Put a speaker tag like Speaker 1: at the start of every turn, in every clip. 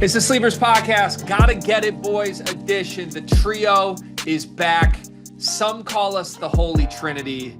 Speaker 1: It's the Sleepers Podcast. Gotta Get It Boys edition. The trio is back. Some call us the Holy Trinity.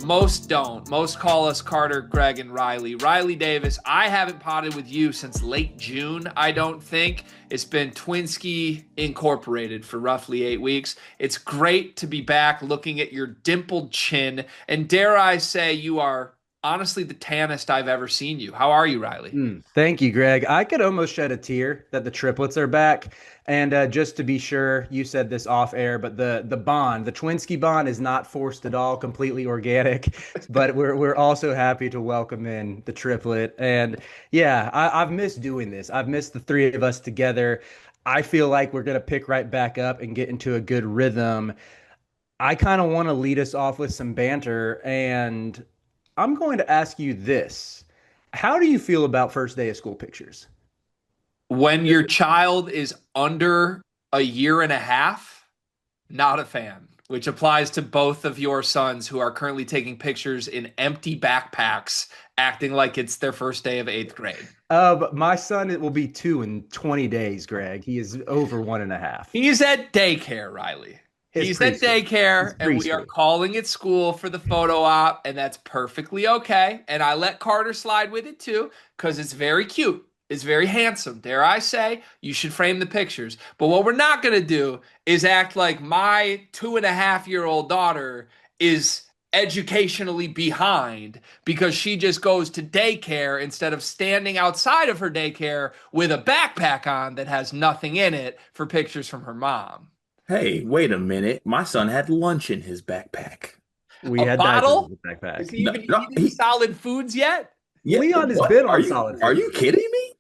Speaker 1: Most don't. Most call us Carter, Greg, and Riley. Riley Davis, I haven't potted with you since late June, I don't think. It's been Twinsky Incorporated for roughly 8 weeks. It's great to be back looking at your dimpled chin. And dare I say, you are honestly the tannest I've ever seen you. How are you, Riley?
Speaker 2: Thank you, Greg. I could almost shed a tear that the triplets are back. And just to be sure, you said this off air, but the bond, the Twinsky bond, is not forced at all, completely organic. But we're also happy to welcome in the triplet. And yeah, I've missed doing this. I've missed the three of us together. I feel like we're gonna pick right back up and get into a good rhythm. I kind of want to lead us off with some banter, and I'm going to ask you this. How do you feel about first day of school pictures?
Speaker 1: When your child is under a year and a half, not a fan, which applies to both of your sons who are currently taking pictures in empty backpacks, acting like it's their first day of 8th grade.
Speaker 2: But my son, it will be 2 in 20 days, Greg. He is over 1.5.
Speaker 1: He's at daycare, Riley. He's at daycare, and we are calling it school for the photo op, and that's perfectly okay. And I let Carter slide with it too, because it's very cute. It's very handsome. Dare I say, you should frame the pictures. But what we're not going to do is act like my 2.5-year-old daughter is educationally behind because she just goes to daycare instead of standing outside of her daycare with a backpack on that has nothing in it for pictures from her mom.
Speaker 3: Hey, wait a minute. My son had lunch in his backpack.
Speaker 2: We
Speaker 1: A
Speaker 2: had
Speaker 1: bottle?
Speaker 2: diapers in the backpack.
Speaker 1: Is he even eating solid foods yet?
Speaker 3: Yeah,
Speaker 2: Leon has
Speaker 3: what?
Speaker 2: been on solid food.
Speaker 3: Are you kidding me?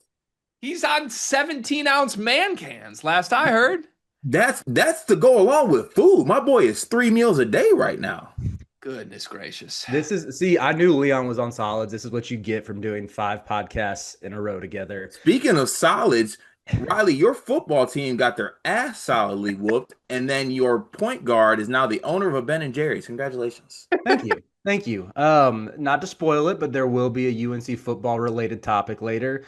Speaker 1: He's on 17-ounce man cans, last I heard.
Speaker 3: That's to go along with food. My boy is 3 meals a day right now.
Speaker 1: Goodness gracious.
Speaker 2: I knew Leon was on solids. This is what you get from doing 5 podcasts in a row together.
Speaker 3: Speaking of solids, Riley, your football team got their ass solidly whooped, and then your point guard is now the owner of a Ben & Jerry's. Congratulations.
Speaker 2: Thank you. Thank you. Not to spoil it, but there will be a UNC football related topic later.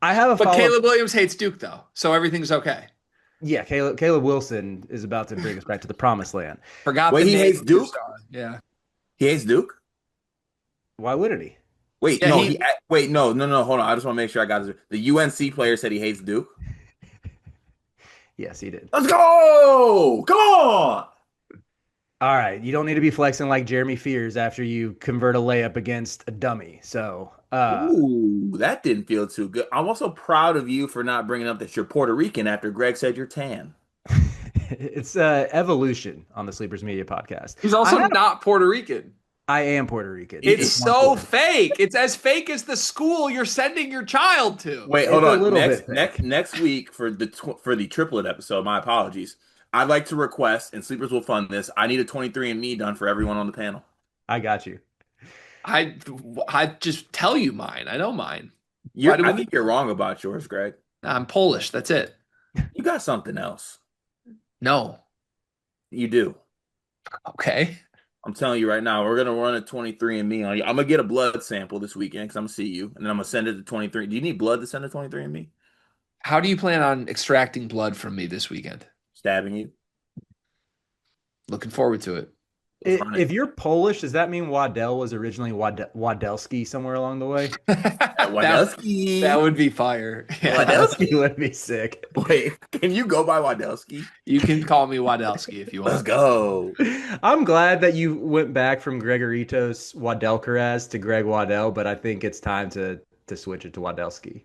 Speaker 1: But Caleb Williams hates Duke, though, so everything's okay.
Speaker 2: Yeah, Caleb Wilson is about to bring us back to the promised land.
Speaker 3: Wait, he hates Duke?
Speaker 1: Yeah.
Speaker 3: He hates Duke?
Speaker 2: Why wouldn't he?
Speaker 3: Wait, yeah, no, hold on. I just want to make sure I got this. The UNC player said he hates Duke?
Speaker 2: Yes, he did.
Speaker 3: Let's go! Come on!
Speaker 2: All right, you don't need to be flexing like Jeremy Fears after you convert a layup against a dummy. So,
Speaker 3: ooh, that didn't feel too good. I'm also proud of you for not bringing up that you're Puerto Rican after Greg said you're tan.
Speaker 2: It's evolution on the Sleepers Media Podcast.
Speaker 1: He's also not Puerto Rican.
Speaker 2: I am Puerto Rican.
Speaker 1: It's so fake. It's as fake as the school you're sending your child to.
Speaker 3: Wait, hold on. Next week for the triplet episode, my apologies. I'd like to request, and Sleepers will fund this, I need a 23andMe done for everyone on the panel.
Speaker 2: I got you.
Speaker 1: I just tell you mine. I know mine.
Speaker 3: I think you're wrong about yours, Greg.
Speaker 1: I'm Polish. That's it.
Speaker 3: You got something else.
Speaker 1: No.
Speaker 3: You do.
Speaker 1: Okay.
Speaker 3: I'm telling you right now, we're going to run a 23andMe on you. I'm going to get a blood sample this weekend because I'm going to see you, and then I'm going to send it to 23. Do you need blood to send to 23andMe?
Speaker 1: How do you plan on extracting blood from me this weekend?
Speaker 3: Stabbing you.
Speaker 1: Looking forward to it.
Speaker 2: If you're Polish, does that mean Waddell was originally Wadelski somewhere along the way?
Speaker 3: Wadelski.
Speaker 1: That would be fire.
Speaker 2: Yeah. Wadelski would be sick.
Speaker 3: Wait, can you go by Wadelski?
Speaker 1: You can call me Wadelski if you want.
Speaker 3: Let's go.
Speaker 2: I'm glad that you went back from Gregoritos Wadelkaraz to Greg Waddell, but I think it's time to switch it to Wadelski.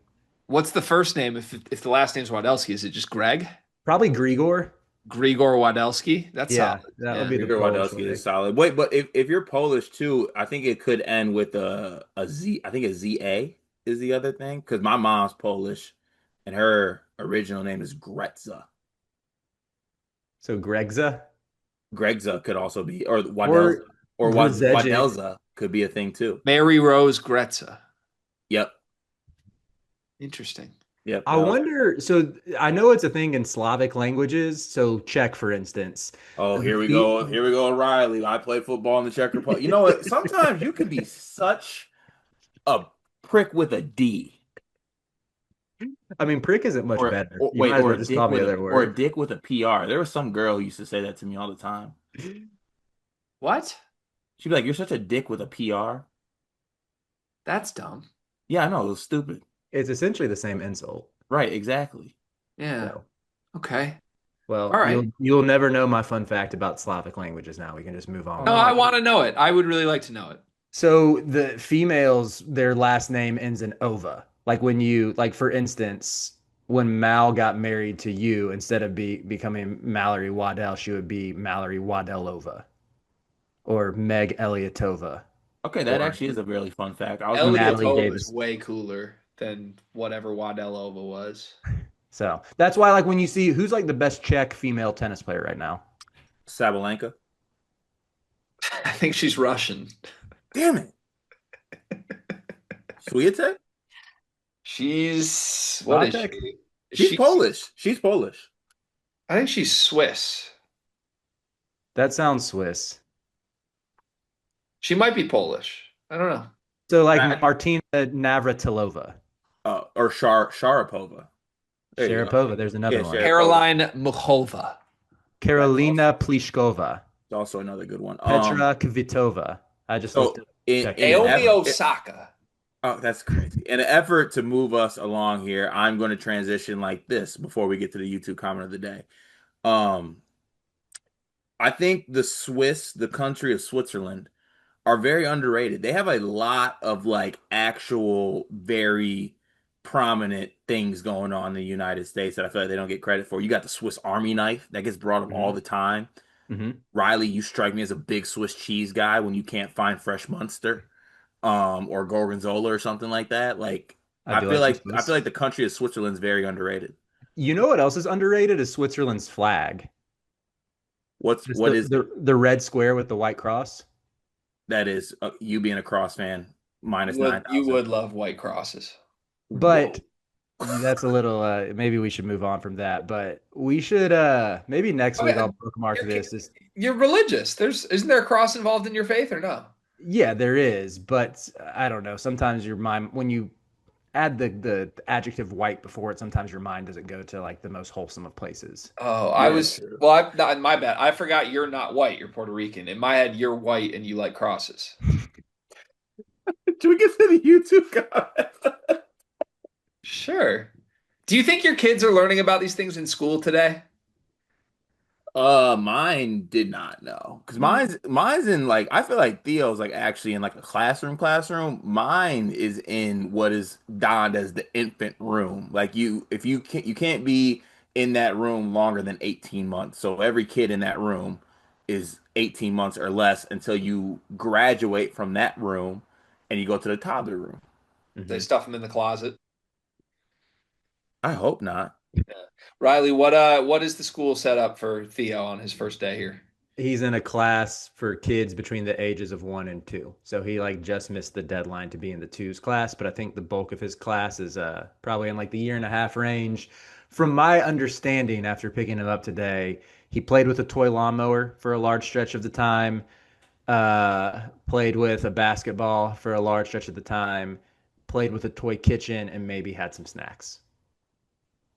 Speaker 1: What's the first name? If the last name's Wadelski, is it just Greg?
Speaker 2: Probably Grigor.
Speaker 1: Grigor Wadelski. That's solid.
Speaker 2: That would be the
Speaker 3: Grigor Wadelski is solid. Wait, but if you're Polish too, I think it could end with a Z. I think a ZA is the other thing because my mom's Polish, and her original name is Gretza.
Speaker 2: So Gregza.
Speaker 3: Gregza could also be, or Wadelza, or Wadelza could be a thing too.
Speaker 1: Mary Rose Gretza.
Speaker 3: Yep.
Speaker 1: Interesting.
Speaker 3: Yep,
Speaker 2: I
Speaker 3: that was.
Speaker 2: wonder. So I know it's a thing in Slavic languages. So Czech, for instance,
Speaker 3: Oh,
Speaker 2: the
Speaker 3: here we
Speaker 2: feet.
Speaker 3: go. Here we go, Riley. I play football in the Czech Republic. You know what? Sometimes you could be such a prick with a D.
Speaker 2: I mean, prick isn't much better.
Speaker 3: Or
Speaker 2: You
Speaker 3: wait,
Speaker 2: might as well just call me the other
Speaker 3: or a
Speaker 2: word.
Speaker 3: dick with a PR. There was some girl who used to say that to me all the time.
Speaker 1: What?
Speaker 3: She'd be like, "You're such a dick with a PR."
Speaker 1: That's dumb.
Speaker 3: Yeah, I know, it was stupid.
Speaker 2: It's essentially the same insult.
Speaker 3: Right, exactly.
Speaker 1: Yeah.
Speaker 2: So,
Speaker 1: Okay.
Speaker 2: well,
Speaker 1: All right.
Speaker 2: you'll never know my fun fact about Slavic languages now. We can just move
Speaker 3: Oh
Speaker 2: on.
Speaker 1: No,
Speaker 3: no,
Speaker 1: I
Speaker 3: I
Speaker 1: want to
Speaker 3: didn't.
Speaker 1: know it. I would really like to know it.
Speaker 2: So the females, their last name ends in ova. Like when you, like for instance, when Mal got married to you, instead of becoming Mallory Waddell, she would be Mallory Waddellova or Meg Eliotova
Speaker 3: Okay, that
Speaker 2: or
Speaker 3: actually is a really fun fact. I was gonna go
Speaker 2: Natalie
Speaker 3: to
Speaker 1: Eliotova is
Speaker 2: Davis.
Speaker 1: way cooler than whatever Waddellova was.
Speaker 2: So that's why, like, when you see who's like the best Czech female tennis player right now,
Speaker 3: Sabalenka.
Speaker 1: I think she's Russian.
Speaker 3: Damn it. Swiatek?
Speaker 1: She's what is
Speaker 2: Swiatek?
Speaker 1: she?
Speaker 3: She's Polish. She's Polish.
Speaker 1: I think she's Swiss.
Speaker 2: That sounds Swiss.
Speaker 1: She might be Polish. I don't know.
Speaker 2: So like
Speaker 3: I-
Speaker 2: Martina Navratilova,
Speaker 3: or Sharapova. There you go.
Speaker 2: Sharapova. There's another
Speaker 3: Yeah,
Speaker 2: one.
Speaker 3: Sharapova.
Speaker 1: Caroline Muchova.
Speaker 2: Karolina Pliskova,
Speaker 3: It's also another good one.
Speaker 2: Petra Kvitova. I just
Speaker 3: So
Speaker 2: looked at
Speaker 3: in an
Speaker 1: Naomi
Speaker 3: effort,
Speaker 1: Osaka.
Speaker 3: oh, that's crazy. In an effort to move us along here, I'm going to transition like this before we get to the YouTube comment of the day. Um, I think the country of Switzerland, are very underrated. They have a lot of like actual very prominent things going on in the United States that I feel like they don't get credit for. You got the Swiss Army knife that gets brought up all
Speaker 2: Mhm.
Speaker 3: the time.
Speaker 2: Mhm.
Speaker 3: Riley, you strike me as a big Swiss cheese guy when you can't find fresh Munster, or Gorgonzola or something like that. Like
Speaker 2: I do like some
Speaker 3: I feel
Speaker 2: Swiss.
Speaker 3: like the country of Switzerland's very underrated.
Speaker 2: You know what else is underrated is Switzerland's flag. Just
Speaker 3: What is it?
Speaker 2: the red square with the white cross.
Speaker 3: That is you being a cross fan minus
Speaker 1: You
Speaker 3: 9,000.
Speaker 1: would love white crosses.
Speaker 2: But
Speaker 3: Whoa.
Speaker 2: that's a little maybe we should move on from that. But we should maybe next
Speaker 1: Oh,
Speaker 2: week
Speaker 1: yeah.
Speaker 2: I'll bookmark this.
Speaker 1: You're religious. Isn't there a cross involved in your faith or no?
Speaker 2: Yeah, there is, but I don't know. Sometimes your mind when you add the adjective white before it, sometimes your mind doesn't go to like the most wholesome of places.
Speaker 1: Oh, I
Speaker 3: Yeah,
Speaker 1: was
Speaker 3: true.
Speaker 1: well. My bad. I forgot you're not white. You're Puerto Rican. In my head, you're white and you like crosses.
Speaker 3: Do we get to the YouTube comment?
Speaker 1: Sure. Do you think your kids are learning about these things in school today?
Speaker 3: Mine did not know because
Speaker 1: Hmm.
Speaker 3: mine's in like I feel like Theo's like actually in like a classroom. Mine is in what is donned as the infant room. Like if you can't be in that room longer than 18 months. So every kid in that room is 18 months or less until you graduate from that room and you go to the toddler room.
Speaker 1: They
Speaker 2: Mhm.
Speaker 1: stuff them in the closet.
Speaker 3: I hope not.
Speaker 1: Yeah. Riley, what is the school set up for Theo on his first day here?
Speaker 2: He's in a class for kids between the ages of 1 and 2. So he like just missed the deadline to be in the twos class, but I think the bulk of his class is probably in like the year and a half range. From my understanding, after picking him up today, he played with a toy lawnmower for a large stretch of the time, played with a basketball for a large stretch of the time, played with a toy kitchen, and maybe had some snacks.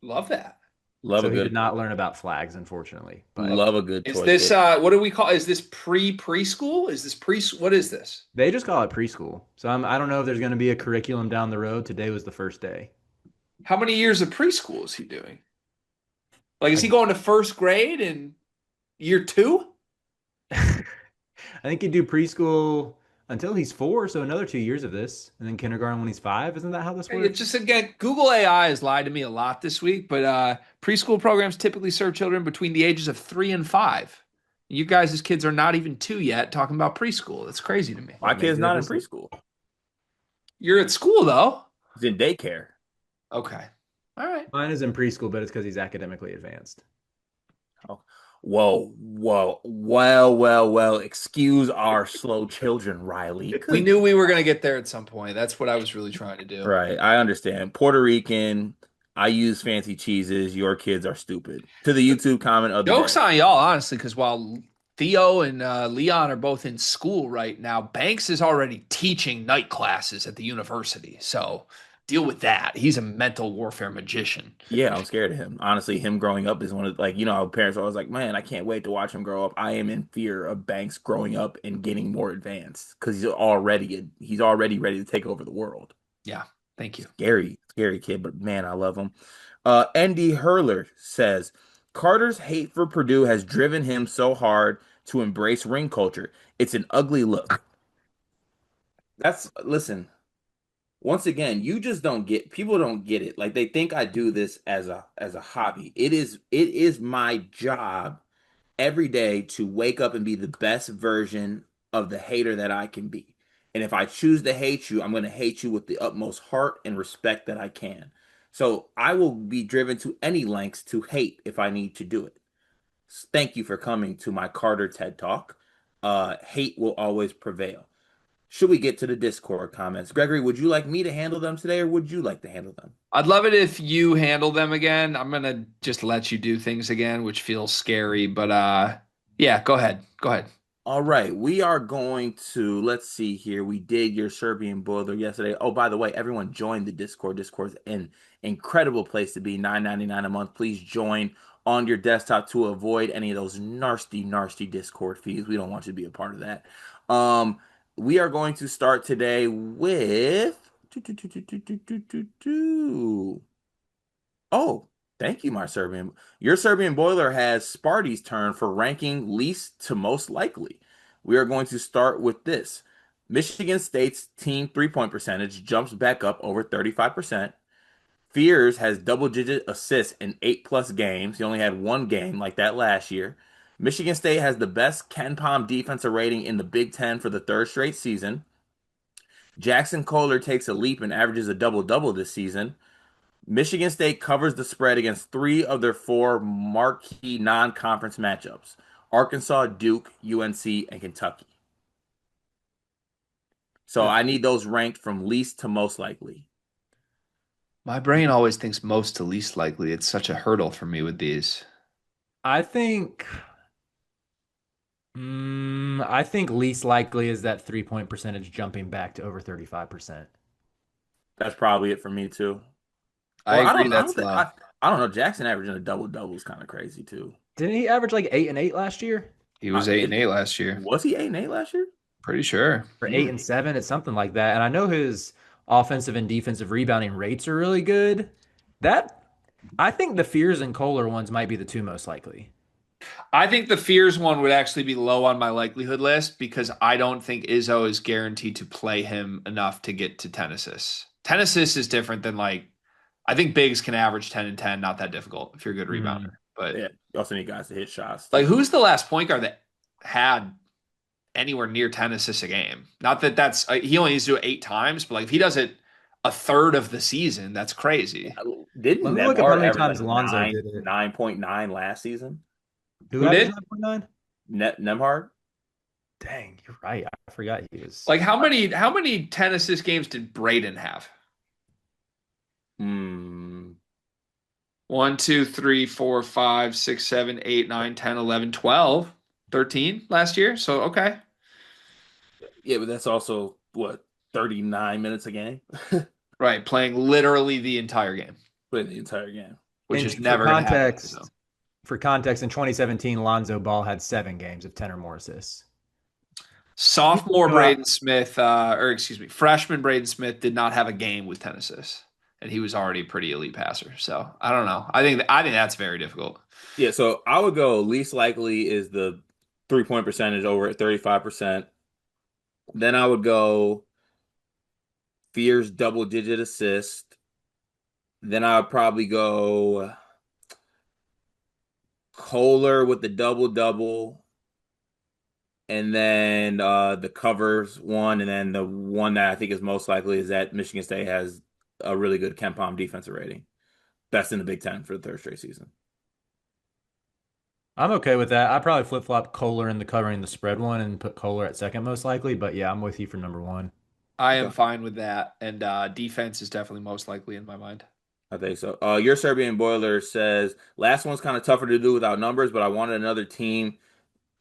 Speaker 1: Love that.
Speaker 3: Love
Speaker 2: So
Speaker 3: a
Speaker 2: he did
Speaker 3: good
Speaker 2: not learn about flags, unfortunately. But
Speaker 3: love a good
Speaker 1: Is
Speaker 3: toy
Speaker 1: this
Speaker 3: kit.
Speaker 1: what do we call? Is this preschool? Is this pre? What is this?
Speaker 2: they just call it preschool. So I don't know if there's going to be a curriculum down the road. Today was the first day.
Speaker 1: How many years of preschool is he doing? Like, is he
Speaker 2: I,
Speaker 1: going to first grade in year two?
Speaker 2: I think you do preschool until he's 4, so another 2 years of this, and then kindergarten when he's 5. Isn't that how this
Speaker 1: It
Speaker 2: works?
Speaker 1: just again, Google AI has lied to me a lot this week, but preschool programs typically serve children between the ages of 3 and 5. You guys, as kids, are not even 2 yet, talking about preschool. That's crazy to me.
Speaker 3: My
Speaker 2: Well,
Speaker 3: kid's
Speaker 2: maybe they're
Speaker 3: not in
Speaker 2: just
Speaker 3: preschool.
Speaker 1: You're at school though.
Speaker 3: He's in daycare.
Speaker 1: Okay. All right.
Speaker 2: mine is in preschool, but it's because he's academically advanced.
Speaker 3: Oh, whoa. Excuse our slow children, Riley.
Speaker 1: We
Speaker 3: Good.
Speaker 1: knew we were going to get there at some point. That's what I was really trying to do.
Speaker 3: Right. I understand. Puerto Rican, I use fancy cheeses. Your kids are stupid. To the YouTube comment of the
Speaker 1: Joke's
Speaker 3: day.
Speaker 1: on y'all, honestly, because while Theo and Leon are both in school right now, Banks is already teaching night classes at the university. So deal with that. He's a mental warfare magician.
Speaker 3: Yeah, I'm scared of him. Honestly, him growing up is one of like, how parents are always like, man, I can't wait to watch him grow up. I am in fear of Banks growing up and getting more advanced because he's already ready to take over the world.
Speaker 1: Yeah, thank you.
Speaker 3: Scary, scary kid, but man, I love him. Andy Hurler says Carter's hate for Purdue has driven him so hard to embrace ring culture. It's an ugly look. Listen, once again, you just don't get people don't get it. Like they think I do this as a hobby. It is my job every day to wake up and be the best version of the hater that I can be. And if I choose to hate you, I'm going to hate you with the utmost heart and respect that I can. So I will be driven to any lengths to hate if I need to do it. Thank you for coming to my Carter TED Talk. Hate will always prevail. Should we get to the Discord comments? Gregory, would you like me to handle them today or would you like to handle them?
Speaker 1: I'd love it if you handle them again. I'm gonna just let you do things again, which feels scary, but yeah, go ahead. Go ahead.
Speaker 3: All right, we are going to let's see here. We did your Serbian boiler yesterday. Oh, by the way, everyone join the Discord. Discord's an incredible place to be. $9.99 a month. Please join on your desktop to avoid any of those nasty, nasty Discord fees. We don't want you to be a part of that. We are going to start today with Oh, thank you, my Serbian. Your Serbian boiler has Sparty's turn for ranking least to most likely. We are going to start with this. Michigan State's team 3-point percentage jumps back up over 35%. Fears has double-digit assists in 8+ games. He only had one game like that last year. Michigan State has the best Ken Palm defensive rating in the Big Ten for the third straight season. Jackson Kohler takes a leap and averages a double-double this season. Michigan State covers the spread against three of their four marquee non-conference matchups: Arkansas, Duke, UNC, and Kentucky. So I need those ranked from least to most likely.
Speaker 1: My brain always thinks most to least likely. It's such a hurdle for me with these.
Speaker 2: I think I think least likely is that 3-point percentage jumping back to over 35%.
Speaker 3: That's probably it for me too.
Speaker 1: I
Speaker 3: Or I
Speaker 1: agree
Speaker 3: don't, I
Speaker 1: that's
Speaker 3: don't think
Speaker 1: low.
Speaker 3: I don't know. Jackson averaging a double-double is kind of crazy too.
Speaker 2: Didn't he average like 8 and 8 last year?
Speaker 1: He was 8 and 8
Speaker 3: It,
Speaker 1: last year.
Speaker 3: was he 8-8 last year?
Speaker 1: Pretty sure.
Speaker 2: Or 8 and 7? It's something like that. And I know his offensive and defensive rebounding rates are really good. That I think the Fears and Kohler ones might be the two most likely.
Speaker 1: I think the Fears one would actually be low on my likelihood list because I don't think Izzo is guaranteed to play him enough to get to 10 assists. 10 assists is different than I think bigs can average 10 and 10, not that difficult if you're a good rebounder. But
Speaker 3: Yeah, you also need guys to hit shots
Speaker 1: like,
Speaker 3: too.
Speaker 1: who's the last point guard that had anywhere near 10 assists a game? Not that that's he only needs to do it 8 times, but like if he does it a third of the season, that's crazy.
Speaker 3: Didn't
Speaker 2: Let me look up how
Speaker 3: Nemhard
Speaker 2: many
Speaker 3: average
Speaker 2: times
Speaker 3: like
Speaker 2: Lonzo
Speaker 3: nine
Speaker 2: did it.
Speaker 3: 9.9 last season?
Speaker 2: Who
Speaker 1: Who
Speaker 2: averaged
Speaker 1: did?
Speaker 2: 9.9?
Speaker 3: Nemhard?
Speaker 2: Dang, you're right. I forgot he was.
Speaker 1: Like how many 10 assist games did Braden have?
Speaker 3: Hmm.
Speaker 1: 1, 2, 3, 4, 5, 6, 7, 8, 9, 10, 11, 12, 13 last year. So, okay.
Speaker 3: Yeah, but that's also what 39 minutes a game.
Speaker 1: Right. Playing literally the entire game,
Speaker 3: Played the entire game.
Speaker 1: which
Speaker 2: And
Speaker 1: is never going to happen. So.
Speaker 2: for context, in 2017, Lonzo Ball had 7 games of 10 or more assists.
Speaker 1: Sophomore Braden Smith, or excuse me, freshman Braden Smith did not have a game with 10 assists, and he was already a pretty elite passer. So I don't know. I think that's very difficult.
Speaker 3: Yeah, so I would go least likely is the 3-point percentage over at 35%. Then I would go Fears double-digit assist. Then I would probably go Kohler with the double-double. And then the covers one, and then the one that I think is most likely is that Michigan State has a really good Ken Palm defensive rating. Best in the Big Ten for the third straight season.
Speaker 2: I'm okay with that. I probably flip flop Kohler in the covering the spread one and put Kohler at second most likely. But yeah, I'm with you for number one.
Speaker 1: I am
Speaker 3: Okay.
Speaker 1: fine with that, and defense is definitely most likely in my mind.
Speaker 3: I think so. Your Serbian Boiler says last one's kind of tougher to do without numbers, but I wanted another team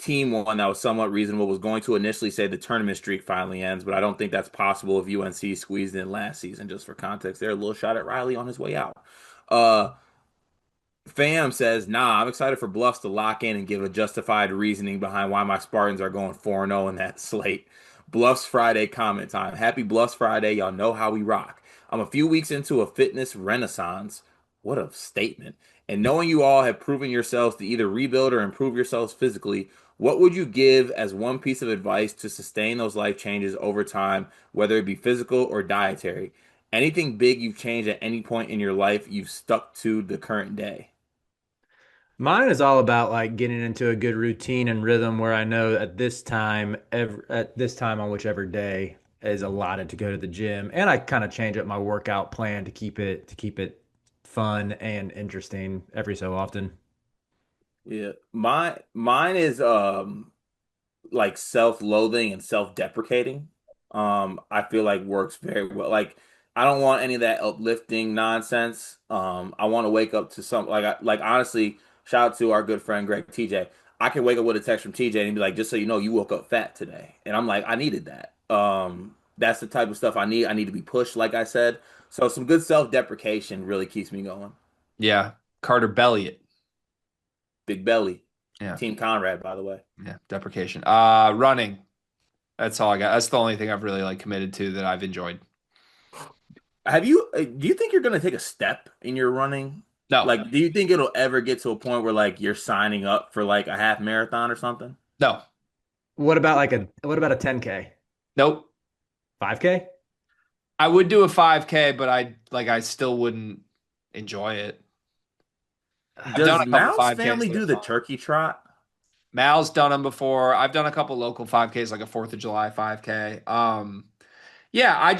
Speaker 3: one that was somewhat reasonable. Was going to initially say the tournament streak finally ends, but I don't think that's possible if UNC squeezed in last season. Just for context, there a little shot at Riley on his way out. Uh, Fam says, nah, I'm excited for Bluffs to lock in and give a justified reasoning behind why my Spartans are going 4-0 in that slate. Bluffs Friday comment time. Happy Bluffs Friday. Y'all know how we rock. I'm a few weeks into a fitness renaissance. What a statement. And knowing you all have proven yourselves to either rebuild or improve yourselves physically, what would you give as one piece of advice to sustain those life changes over time, whether it be physical or dietary? Anything big you've changed at any point in your life you've stuck to the current day?
Speaker 2: Mine is all about like getting into a good routine and rhythm where I know at this time on whichever day is allotted to go to the gym, and I kind of change up my workout plan to keep it fun and interesting every so often.
Speaker 3: Yeah, mine is like self-loathing and self-deprecating. I feel like works very well. Like I don't want any of that uplifting nonsense. I want to wake up to some like honestly, shout out to our good friend Greg TJ. I can wake up with a text from TJ and be like, just so you know, you woke up fat today. And I'm like, I needed that. That's the type of stuff I need. I need to be pushed, like I said. So some good self-deprecation really keeps me going.
Speaker 1: Yeah. Carter Belliot.
Speaker 3: Big belly.
Speaker 1: Yeah.
Speaker 3: Team Conrad, by the way.
Speaker 1: Yeah. Deprecation. Running. That's all I got. That's the only thing I've really like committed to that I've enjoyed.
Speaker 3: Have you, do you think you're going to take a step in your running?
Speaker 1: No.
Speaker 3: Like, do you think it'll ever get to a point where like you're signing up for like a half marathon or something?
Speaker 1: No.
Speaker 2: What about a 10K?
Speaker 1: Nope.
Speaker 2: 5K?
Speaker 1: I would do a 5K, but I still wouldn't enjoy it. I've done
Speaker 3: Does
Speaker 1: a couple
Speaker 3: Mal's
Speaker 1: 5Ks
Speaker 3: family
Speaker 1: that are
Speaker 3: do the
Speaker 1: fun.
Speaker 3: turkey trot?
Speaker 1: Mal's done them before. I've done a couple local 5Ks, like a 4th of July 5K. Yeah,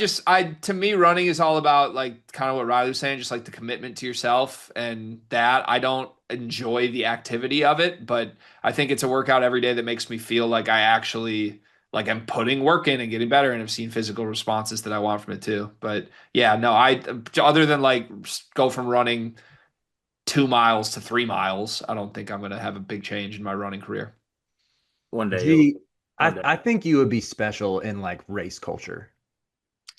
Speaker 1: to me, running is all about like kind of what Riley was saying, just like the commitment to yourself and that I don't enjoy the activity of it, but I think it's a workout every day that makes me feel like I actually like I'm putting work in and getting better and I've seen physical responses that I want from it too. But yeah, no, other than like go from running 2 miles to 3 miles, I don't think I'm going to have a big change in my running career.
Speaker 3: One day you'll,
Speaker 2: Gee,
Speaker 3: one day.
Speaker 2: I think you would be special in like race culture.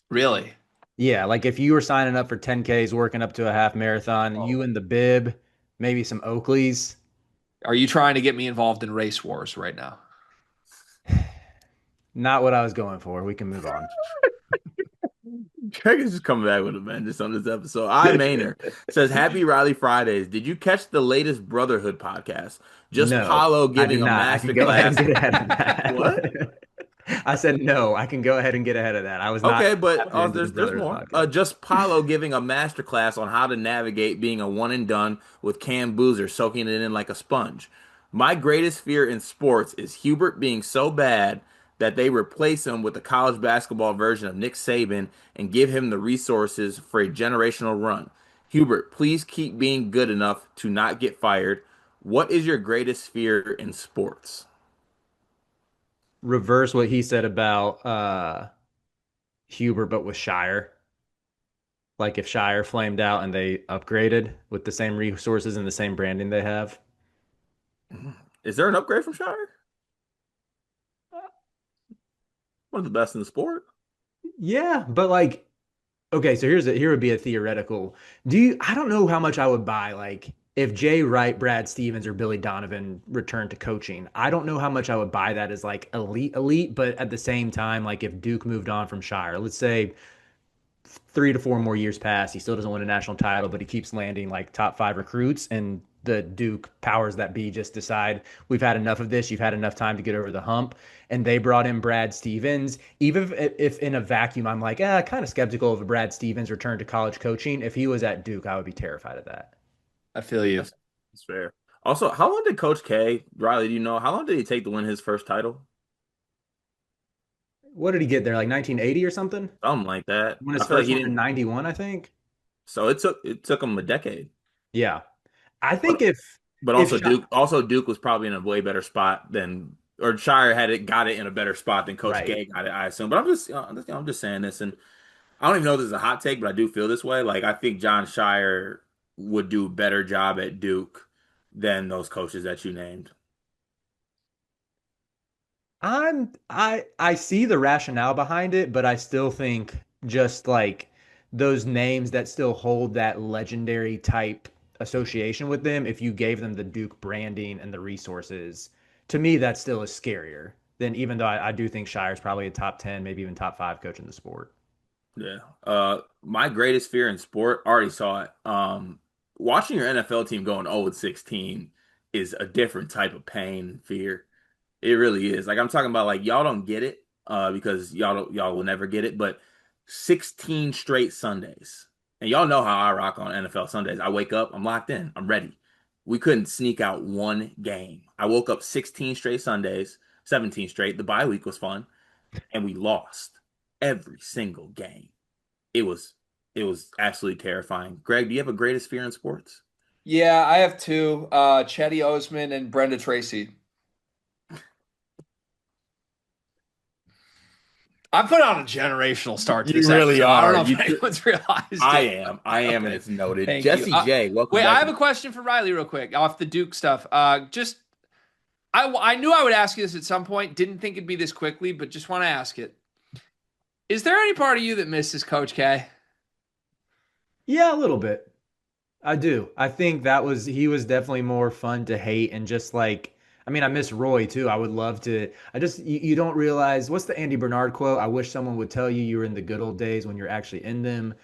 Speaker 1: Really?
Speaker 2: Yeah, like if you were signing up for 10Ks, working up to a half marathon,
Speaker 1: Oh.
Speaker 2: you and the bib, maybe some Oakleys.
Speaker 1: Are you trying to get me involved in race wars right now?
Speaker 2: Not what I was going for. We can move on.
Speaker 3: Craig is just coming back with a vengeance on this episode. I Maynard says, Happy Riley Fridays. Did you catch the latest Brotherhood podcast? Just
Speaker 2: No,
Speaker 3: Paulo
Speaker 2: I did
Speaker 3: giving a
Speaker 2: not. I can go ahead and
Speaker 3: masterclass.
Speaker 2: get ahead of
Speaker 3: What?
Speaker 2: that. I said no. I can go ahead and get ahead of that. I was not
Speaker 3: Okay, but
Speaker 2: tapped into the
Speaker 3: there's
Speaker 2: Brothers
Speaker 3: more.
Speaker 2: podcast.
Speaker 3: Just Paulo giving a masterclass on how to navigate being a one and done with canned boozer, soaking it in like a sponge. My greatest fear in sports is Hubert being so bad that they replace him with a college basketball version of Nick Saban and give him the resources for a generational run. Hubert, please keep being good enough to not get fired. What is your greatest fear in sports?
Speaker 2: Reverse what he said about Huber, but with Shire. Like if Shire flamed out and they upgraded with the same resources and the same branding they have.
Speaker 3: Is there an upgrade from Shire? One of the best in the sport.
Speaker 2: Yeah, but like okay, so here would be a theoretical. I don't know how much I would buy like if Jay Wright, Brad Stevens, or Billy Donovan returned to coaching. I don't know how much I would buy that as like elite, but at the same time, like if Duke moved on from Shire, let's say 3 to 4 more years pass, he still doesn't win a national title, but he keeps landing like top five recruits, and the Duke powers that be just decide we've had enough of this. You've had enough time to get over the hump, and they brought in Brad Stevens. Even if in a vacuum, I'm like, kind of skeptical of a Brad Stevens return to college coaching. If he was at Duke, I would be terrified of that.
Speaker 1: I feel you.
Speaker 3: That's fair. Also, how long did Coach K, Riley, do you know, how long did he take to win his first title?
Speaker 2: What did he get there? Like 1980 or something?
Speaker 3: Something like that.
Speaker 2: Won
Speaker 3: I
Speaker 2: his
Speaker 3: feel like
Speaker 2: first
Speaker 3: he
Speaker 2: one in
Speaker 3: didn't.
Speaker 2: 91, I think.
Speaker 3: So it took him a decade.
Speaker 2: Yeah. I
Speaker 3: But
Speaker 2: think
Speaker 3: but
Speaker 2: if
Speaker 3: also Duke was probably in a way better spot than or Shire got it in a better spot than Coach
Speaker 2: right.
Speaker 3: K got it, I assume. But I'm just saying this, and I don't even know if this is a hot take, but I do feel this way. Like I think John Shire would do a better job at Duke than those coaches that you named.
Speaker 2: I see the rationale behind it, but I still think just like those names that still hold that legendary type association with them, if you gave them the Duke branding and the resources, to me that still is scarier than even though I do think Shire's probably a top 10, maybe even top five coach in the sport.
Speaker 3: Yeah. My greatest fear in sport, already saw it. Watching your NFL team going 0-16 is a different type of pain and fear. It really is. Like I'm talking about like y'all don't get it because y'all will never get it, but 16 straight Sundays. And y'all know how I rock on NFL Sundays. I wake up, I'm locked in, I'm ready. We couldn't sneak out one game. I woke up 16 straight Sundays, 17 straight. The bye week was fun, and we lost every single game. It was it was absolutely terrifying. Greg, do you have a greatest fear in sports?
Speaker 1: Yeah, I have two, Chetty Osman and Brenda Tracy. I put on a generational start to
Speaker 3: You
Speaker 1: this
Speaker 3: really
Speaker 1: episode. I don't
Speaker 3: are.
Speaker 1: know if anyone's realized
Speaker 3: I
Speaker 1: it.
Speaker 3: am. I am, and
Speaker 1: Okay.
Speaker 3: it's noted.
Speaker 1: Thank you.
Speaker 3: Jesse J, welcome
Speaker 1: Wait, I
Speaker 3: back.
Speaker 1: have a question for Riley real quick off the Duke stuff. I knew I would ask you this at some point. Didn't think it'd be this quickly, but just want to ask it. Is there any part of you that misses Coach K?
Speaker 2: Yeah, a little bit. I do. I think he was definitely more fun to hate and just like I mean, I miss Roy too. I would love to. You don't realize what's the Andy Bernard quote? I wish someone would tell you were in the good old days when you're actually in them.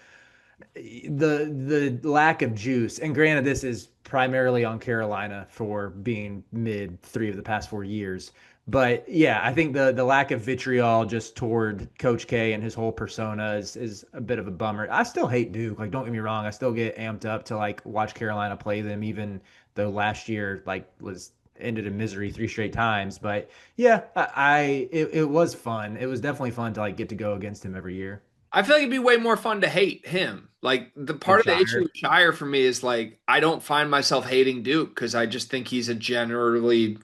Speaker 2: The lack of juice, and granted, this is primarily on Carolina for being mid three of the past 4 years. But yeah, I think the lack of vitriol just toward Coach K and his whole persona is a bit of a bummer. I still hate Duke. Like, don't get me wrong, I still get amped up to like watch Carolina play them, even though last year like was ended in misery three straight times. But yeah, it was fun. It was definitely fun to like get to go against him every year.
Speaker 1: I feel like it'd be way more fun to hate him. Like the
Speaker 2: Than
Speaker 1: part of the issue
Speaker 2: Shire.
Speaker 1: with Shire for me is like I don't find myself hating Duke because I just think he's a generally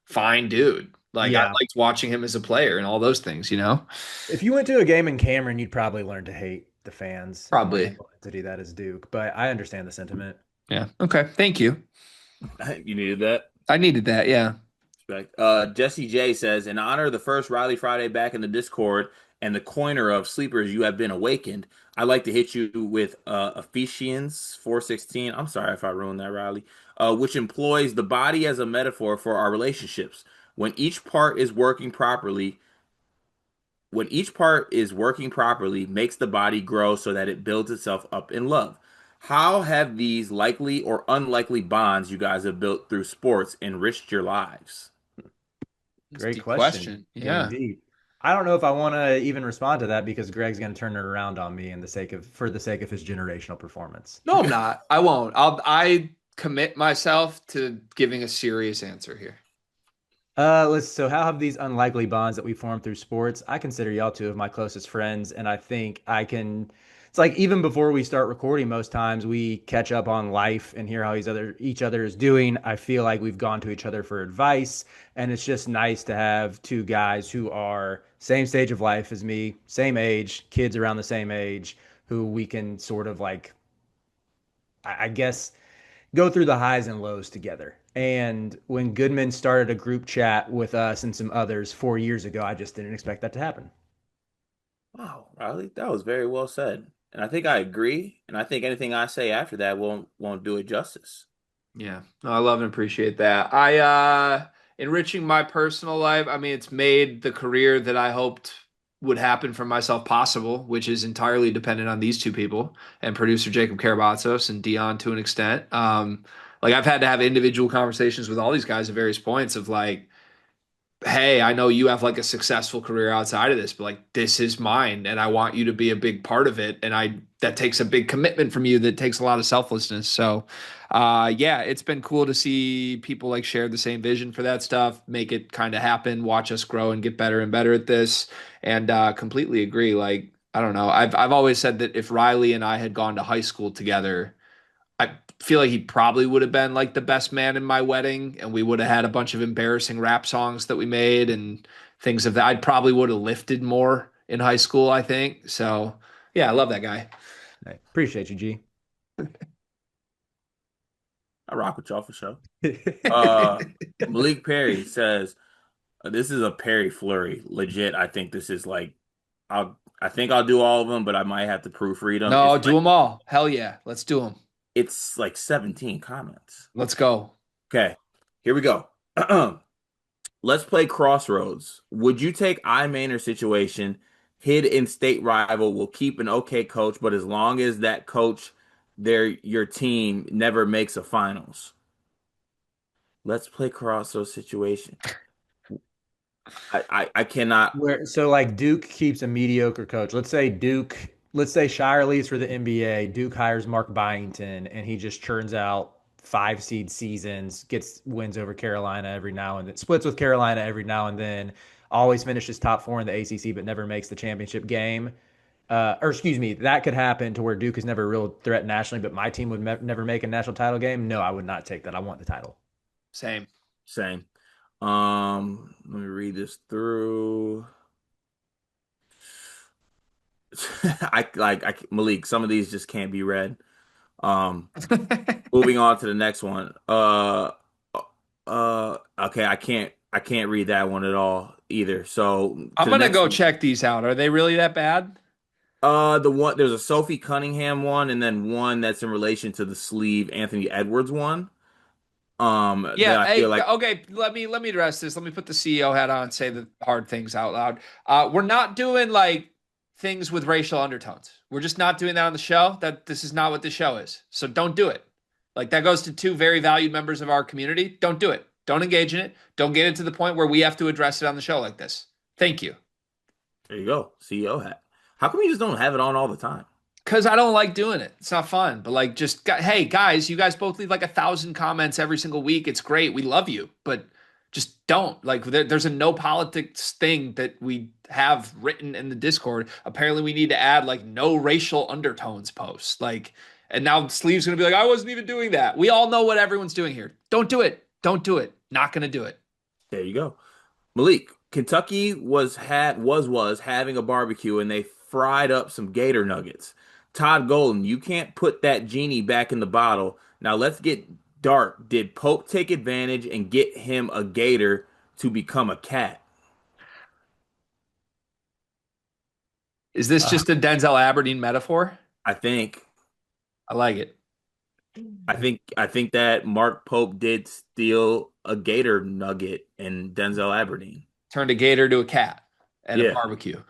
Speaker 1: fine dude. Like I
Speaker 2: Yeah.
Speaker 1: liked watching him as a player and all those things, you know?
Speaker 2: If you went to a game in Cameron, you'd probably learn to hate the fans and the
Speaker 1: Probably.
Speaker 2: single entity that is Duke. But I understand the sentiment.
Speaker 1: Yeah. Okay. Thank you.
Speaker 3: You needed that.
Speaker 1: I needed that. Yeah.
Speaker 3: Respect. Jesse J says, in honor of the first Riley Friday back in the Discord and the coiner of sleepers, you have been awakened. I'd like to hit you with Ephesians 4:16. I'm sorry if I ruined that, Riley. Which employs the body as a metaphor for our relationships. When each part is working properly, when each part is working properly, makes the body grow so that it builds itself up in love. How have these likely or unlikely bonds you guys have built through sports enriched your lives?
Speaker 1: It's a
Speaker 2: Great
Speaker 1: deep
Speaker 2: question.
Speaker 1: question.
Speaker 2: Getting
Speaker 1: Yeah.
Speaker 2: deep. I don't know if I want to even respond to that because Greg's going to turn it around on me in the sake of for the sake of his generational performance.
Speaker 1: No, I'm not. I won't. I commit myself to giving a serious answer here.
Speaker 2: So how have these unlikely bonds that we formed through sports? I consider y'all two of my closest friends, and I think I can. It's like even before we start recording, most times we catch up on life and hear how each other is doing. I feel like we've gone to each other for advice, and it's just nice to have two guys who are same stage of life as me, same age, kids around the same age, who we can sort of like, I guess go through the highs and lows together. And when Goodman started a group chat with us and some others 4 years ago, I just didn't expect that to happen.
Speaker 3: Wow, Riley, that was very well said. And I think I agree. And I think anything I say after that won't do it justice.
Speaker 1: Yeah. No, I love and appreciate that. Enriching my personal life, I mean, it's made the career that I hoped would happen for myself possible, which is entirely dependent on these two people and producer Jacob Karabatsos and Dion to an extent. Like I've had to have individual conversations with all these guys at various points of like, hey, I know you have like a successful career outside of this, but like this is mine and I want you to be a big part of it. And that takes a big commitment from you that takes a lot of selflessness. So yeah, it's been cool to see people like share the same vision for that stuff, make it kind of happen, watch us grow and get better and better at this. And completely agree. Like, I don't know. I've always said that if Riley and I had gone to high school together, I feel like he probably would have been like the best man in my wedding, and we would have had a bunch of embarrassing rap songs that we made and things of that. I probably would have lifted more in high school, I think. So, Yeah, I love that guy.
Speaker 2: Hey, appreciate you, G.
Speaker 3: I rock with y'all for sure. Uh, Malik Perry says this is a Perry flurry. Legit, I think this is like I think I'll do all of them, but I might have to proofread them.
Speaker 1: No, do them all. Hell yeah. Let's do them.
Speaker 3: It's like 17 comments.
Speaker 1: Let's go.
Speaker 3: Okay, here we go. Let's play Crossroads. Would you take I Manor situation? Hid in state rival will keep an okay coach, but as long as that coach, your team never makes a finals. Let's play Crossroads situation. I cannot.
Speaker 2: Where so like Duke keeps a mediocre coach. Let's say Shire leaves for the NBA. Duke hires Mark Byington, and he just churns out 5 seed seasons, gets wins over Carolina every now and then, splits with Carolina every now and then, always finishes top four in the ACC, but never makes the championship game. Or excuse me, that could happen to where Duke is never a real threat nationally, but my team would never make a national title game. No, I would not take that. I want the title.
Speaker 1: Same.
Speaker 3: Same. Let me read this through. Malik. Some of these just can't be read. Um, Moving on to the next one. Okay, I can't read that one at all either. So
Speaker 1: I'm
Speaker 3: to the
Speaker 1: gonna
Speaker 3: next
Speaker 1: go
Speaker 3: one.
Speaker 1: check these out. Are they really that bad?
Speaker 3: There's a Sophie Cunningham one, and then one that's in relation to the sleeve Anthony Edwards one. That
Speaker 1: Yeah,
Speaker 3: I feel
Speaker 1: hey,
Speaker 3: like
Speaker 1: okay, let me address this. Let me put the CEO hat on and say the hard things out loud. We're not doing like things with racial undertones. We're just not doing that on the show. That this is not what the show is. So don't do it. Like that goes to two very valued members of our community. Don't do it. Don't engage in it. Don't get it to the point where we have to address it on the show like this. Thank you.
Speaker 3: there you go, CEO hat. How come you just don't have it on all the time?
Speaker 1: Because I don't like doing it. It's not fun. But like, just hey guys, you guys both leave like 1,000 comments every single week. It's great. We love you, but just don't like. There's a no politics thing that we have written in the Discord. Apparently, we need to add like no racial undertones posts. Like, and now Sleeve's gonna be like, I wasn't even doing that. We all know what everyone's doing here. Don't do it. Don't do it. Not gonna do it.
Speaker 3: There you go. Malik, Kentucky was having a barbecue and they fried up some gator nuggets. Todd Golden, you can't put that genie back in the bottle. Now let's get dark. Did Pope take advantage and get him a gator to become a cat?
Speaker 1: Is this
Speaker 2: Uh,
Speaker 1: just a Denzel Aberdeen metaphor?
Speaker 3: I think
Speaker 1: I like it.
Speaker 3: I think that Mark Pope did steal a gator nugget in Denzel Aberdeen.
Speaker 1: Turned a gator to a cat at a
Speaker 3: Yeah.
Speaker 1: barbecue.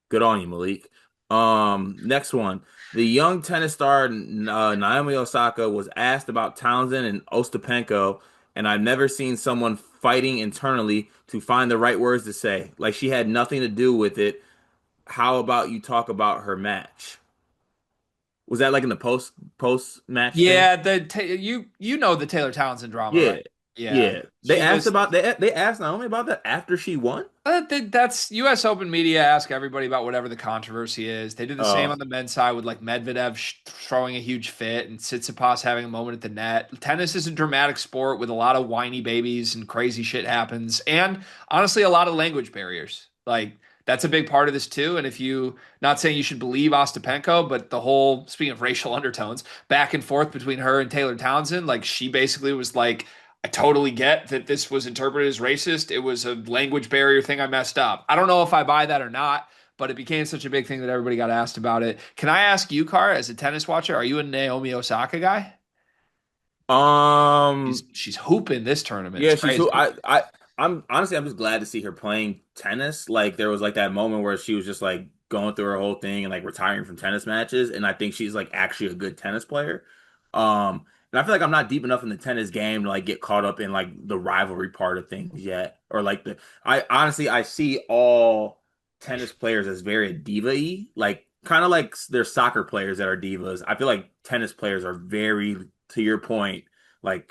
Speaker 3: Good on you, Malik. Next one. The young tennis star Naomi Osaka was asked about Townsend and Ostapenko, and I've never seen someone fighting internally to find the right words to say. Like she had nothing to do with it. How about you talk about her match? Was that like in the post match thing?
Speaker 1: Yeah, you know the Taylor Townsend drama, right?
Speaker 3: Yeah,
Speaker 1: Yeah,
Speaker 3: yeah. They
Speaker 1: she
Speaker 3: asked
Speaker 1: was.
Speaker 3: about they asked Naomi about that after she won.
Speaker 1: That's U.S. Open media ask everybody about whatever the controversy is. They did the same
Speaker 3: Oh,
Speaker 1: on the men's side with like Medvedev throwing a huge fit and Tsitsipas having a moment at the net. Tennis is a dramatic sport with a lot of whiny babies and crazy shit happens, and honestly, a lot of language barriers. Like that's a big part of this too. And if you, not saying you should believe Ostapenko, but the whole speaking of racial undertones, back and forth between her and Taylor Townsend, like she basically was like, I totally get that this was interpreted as racist. It was a language barrier thing. I messed up. I don't know if I buy that or not, but it became such a big thing that everybody got asked about it. Can I ask you, Car, as a tennis watcher, are you a Naomi Osaka guy?
Speaker 3: um,
Speaker 1: She's hooping this tournament. It's
Speaker 3: yeah, she's who
Speaker 1: crazy.
Speaker 3: I'm honestly I'm just glad to see her playing tennis. Like there was like that moment where she was just like going through her whole thing and like retiring from tennis matches, and I think she's like actually a good tennis player. And I feel like I'm not deep enough in the tennis game to like get caught up in like the rivalry part of things yet, or like the I honestly I see all tennis players as very diva-y, like kind of like there's soccer players that are divas. I feel like tennis players are very, to your point, like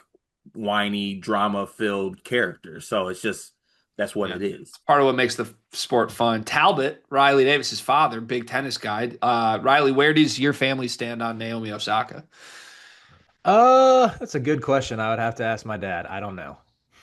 Speaker 3: whiny, drama-filled characters. So it's just that's what
Speaker 1: Yeah.
Speaker 3: it is.
Speaker 1: It's part of what makes the sport fun. Talbot, Riley Davis's father, big tennis guy. Riley, where does your family stand on Naomi Osaka?
Speaker 2: that's a good question. I would have to ask my dad. I don't know.